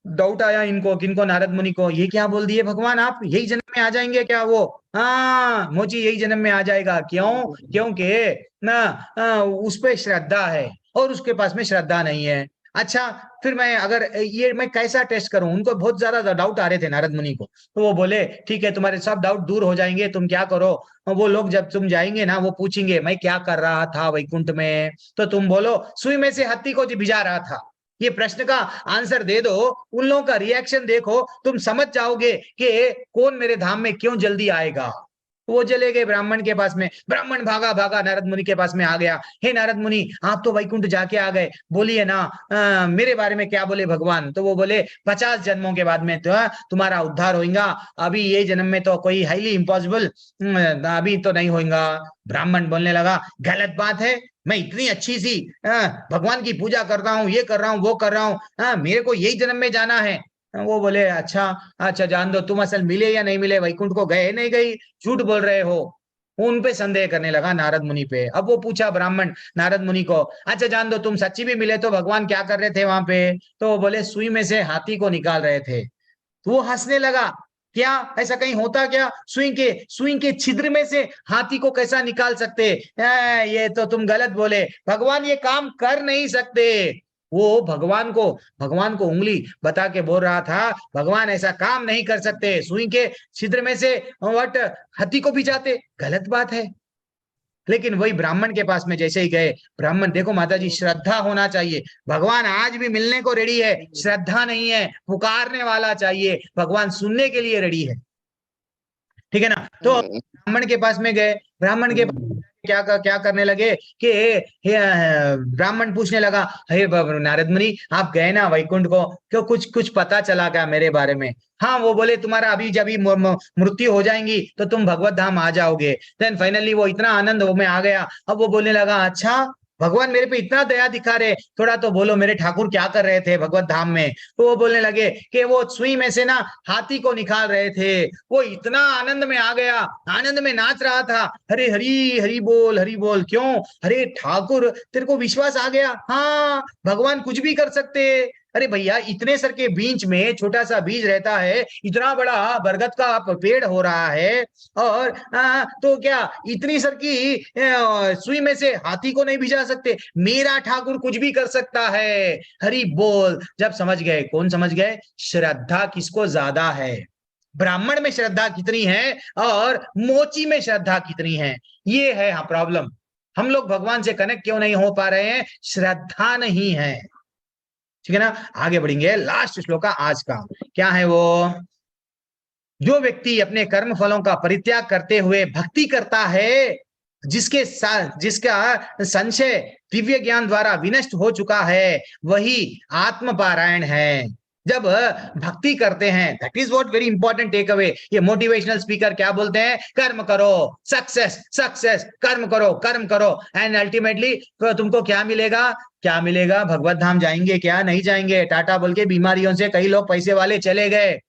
डाउट आया इनको, किनको? नारद मुनि को। ये क्या बोल दिए भगवान, आप यही जन्म में आ जाएंगे क्या? वो हाँ, मोची यही जन्म में आ जाएगा। क्यों? क्योंकि ना उस पे श्रद्धा है और उसके पास में श्रद्धा नहीं है। अच्छा, फिर मैं कैसा टेस्ट करूं? उनको बहुत ज्यादा डाउट आ रहे थे नारद मुनि को। तो वो बोले, ठीक है, तुम्हारे सब डाउट दूर हो जाएंगे, तुम क्या करो, वो लोग जब तुम जाएंगे ना, वो पूछेंगे मैं क्या कर रहा था वैकुंठ में, तो तुम बोलो सुई में से हत्ती को भिजा रहा था। ये प्रश्न का आंसर दे दो, उन लोगों का रिएक्शन देखो, तुम समझ जाओगे कि कौन मेरे धाम में क्यों जल्दी आएगा। वो चले गए ब्राह्मण के पास में। ब्राह्मण भागा भागा नारद मुनि के पास में आ गया। हे नारद मुनि, आप तो वैकुंठ जाके आ गए, बोलिए ना मेरे बारे में क्या बोले भगवान? तो वो बोले 50 जन्मों के बाद में तो तुम्हारा उद्धार होगा, अभी ये जन्म में तो कोई हाईली इम्पॉसिबल, अभी तो नहीं होगा। ब्राह्मण बोलने लगा, गलत बात है, मैं इतनी अच्छी सी भगवान की पूजा कर रहा हूँ, ये कर रहा हूँ, वो कर रहा हूँ, मेरे को यही जन्म में जाना है। वो बोले अच्छा अच्छा, जान दो, तुम असल मिले या नहीं मिले, वैकुंठ को गए नहीं गई, झूठ बोल रहे हो। उन पे संदेह करने लगा नारद मुनि पे। अब वो पूछा ब्राह्मण नारद मुनि को, अच्छा जान दो, तुम सच्ची भी मिले तो भगवान क्या कर रहे थे वहां पे? तो वो बोले सुई में से हाथी को निकाल रहे थे। तो वो हंसने लगा, क्या ऐसा कहीं होता क्या? सुई के छिद्र में से हाथी को कैसा निकाल सकते? ये तो तुम गलत बोले, भगवान ये काम कर नहीं सकते। वो भगवान को उंगली बता के बोल रहा था, भगवान ऐसा काम नहीं कर सकते, सुई के छिद्र में से वट हाथी को भिजाते, गलत बात है। लेकिन वही ब्राह्मण के पास में जैसे ही गए, ब्राह्मण, देखो माताजी, श्रद्धा होना चाहिए, भगवान आज भी मिलने को रेडी है, श्रद्धा नहीं है, पुकारने वाला चाहिए, भगवान सुनने के लिए रेडी है, ठीक है ना? तो ब्राह्मण के पास में गए, ब्राह्मण के क्या करने लगे कि ब्राह्मण पूछने लगा, हे नारद मुनि, आप गए ना वैकुंठ को, क्यों कुछ पता चला क्या मेरे बारे में? हाँ, वो बोले तुम्हारा अभी जब मृत्यु हो जाएंगी तो तुम भगवत धाम आ जाओगे। देन फाइनली वो इतना आनंद में आ गया। अब वो बोलने लगा, अच्छा भगवान मेरे पे इतना दया दिखा रहे, थोड़ा तो बोलो मेरे ठाकुर क्या कर रहे थे भगवत धाम में? तो वो बोलने लगे कि वो सुई में से ना हाथी को निकाल रहे थे। वो इतना आनंद में आ गया, आनंद में नाच रहा था, हरे हरी हरि बोल। क्यों? अरे ठाकुर, तेरे को विश्वास आ गया, हाँ भगवान कुछ भी कर सकते। अरे भैया, इतने सर के बीच में छोटा सा बीज रहता है, इतना बड़ा बरगद का पेड़ हो रहा है, और तो क्या इतनी सर की सुई में से हाथी को नहीं भिजा सकते? मेरा ठाकुर कुछ भी कर सकता है, हरि बोल। जब समझ गए, कौन समझ गए? श्रद्धा किसको ज्यादा है, ब्राह्मण में श्रद्धा कितनी है और मोची में श्रद्धा कितनी है, ये है प्रॉब्लम। हम लोग भगवान से कनेक्ट क्यों नहीं हो पा रहे हैं? श्रद्धा नहीं है, ठीक है ना? आगे बढ़ेंगे। लास्ट श्लोक आज का क्या है? वो जो व्यक्ति अपने कर्म फलों का परित्याग करते हुए भक्ति करता है, जिसका संशय दिव्य ज्ञान द्वारा विनष्ट हो चुका है, वही आत्मपारायण है। जब भक्ति करते हैं, that is what very important take away. ये मोटिवेशनल स्पीकर क्या बोलते हैं? कर्म करो, सक्सेस, कर्म करो, एंड अल्टीमेटली तुमको क्या मिलेगा? भगवत धाम जाएंगे क्या? नहीं जाएंगे। टाटा बोल के बीमारियों से कई लोग पैसे वाले चले गए,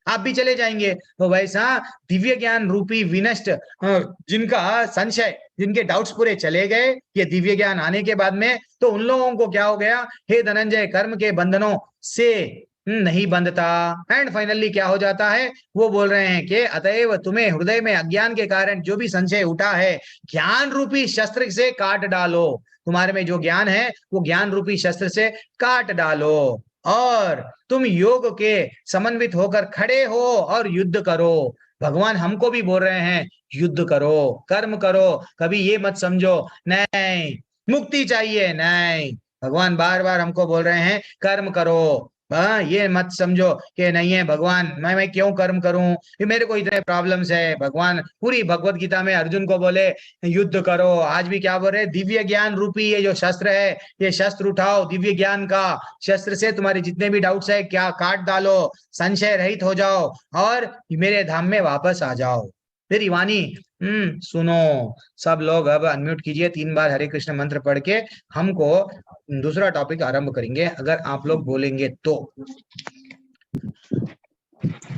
आप भी चले जाएंगे। तो वैसा दिव्य ज्ञान रूपी विनष्ट, जिनका संशय, जिनके डाउट्स पूरे चले गए ये दिव्य ज्ञान आने के बाद में, तो उन लोगों को क्या हो गया? हे धनंजय, कर्म के बंधनों से नहीं बंधता। एंड फाइनली क्या हो जाता है? वो बोल रहे हैं कि अतएव तुम्हें हृदय में अज्ञान के कारण जो भी संशय उठा है, ज्ञान रूपी शस्त्र से काट डालो। तुम्हारे में जो ज्ञान है वो ज्ञान रूपी शस्त्र से काट डालो, और तुम योग के समन्वित होकर खड़े हो और युद्ध करो। भगवान हमको भी बोल रहे हैं, युद्ध करो, कर्म करो। कभी ये मत समझो नहीं मुक्ति चाहिए, नहीं, भगवान बार बार हमको बोल रहे हैं कर्म करो। ये मत समझो कि नहीं है भगवान, मैं क्यों कर्म करूं, ये मेरे को इतने प्रॉब्लम्स है। भगवान पूरी भगवत गीता में अर्जुन को बोले युद्ध करो, आज भी क्या बोल रहे? दिव्य ज्ञान रूपी ये जो शस्त्र है, ये शस्त्र उठाओ, दिव्य ज्ञान का शस्त्र से तुम्हारे जितने भी डाउट्स है क्या काट डालो, संशय रहित हो जाओ और मेरे धाम में वापस आ जाओ। मेरी वाणी सुनो। सब लोग अब अनम्यूट कीजिए, 3 बार हरे कृष्ण मंत्र पढ़ के हमको दूसरा टॉपिक आरंभ करेंगे, अगर आप लोग बोलेंगे तो।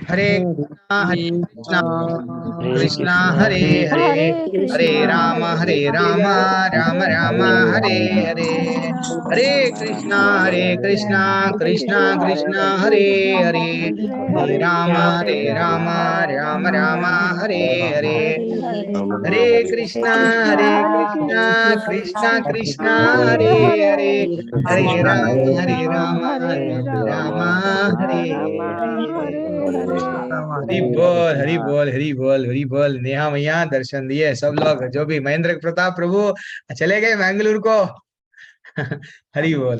हरे कृष्णा कृष्णा हरे हरे, हरे राम राम राम हरे हरे, हरे कृष्णा कृष्णा कृष्णा हरे हरे, हरे राम राम राम हरे हरे, हरे कृष्णा कृष्णा कृष्णा हरे हरे, हरे राम राम हरे हरे। हरि बोल। नेहा मैया दर्शन दिए, सब लोग जो भी, महेंद्र प्रताप प्रभु चले गए मैंगलोर को। हरि बोल।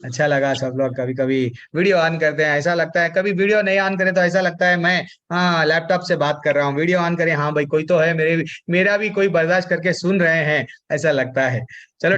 अच्छा लगा। सब लोग कभी कभी वीडियो ऑन करते हैं, ऐसा लगता है, कभी वीडियो नहीं ऑन करे तो ऐसा लगता है मैं हाँ लैपटॉप से बात कर रहा हूँ। वीडियो ऑन करें, हाँ भाई कोई तो है, मेरा भी कोई बर्दाश्त करके सुन रहे हैं, ऐसा लगता है। चलो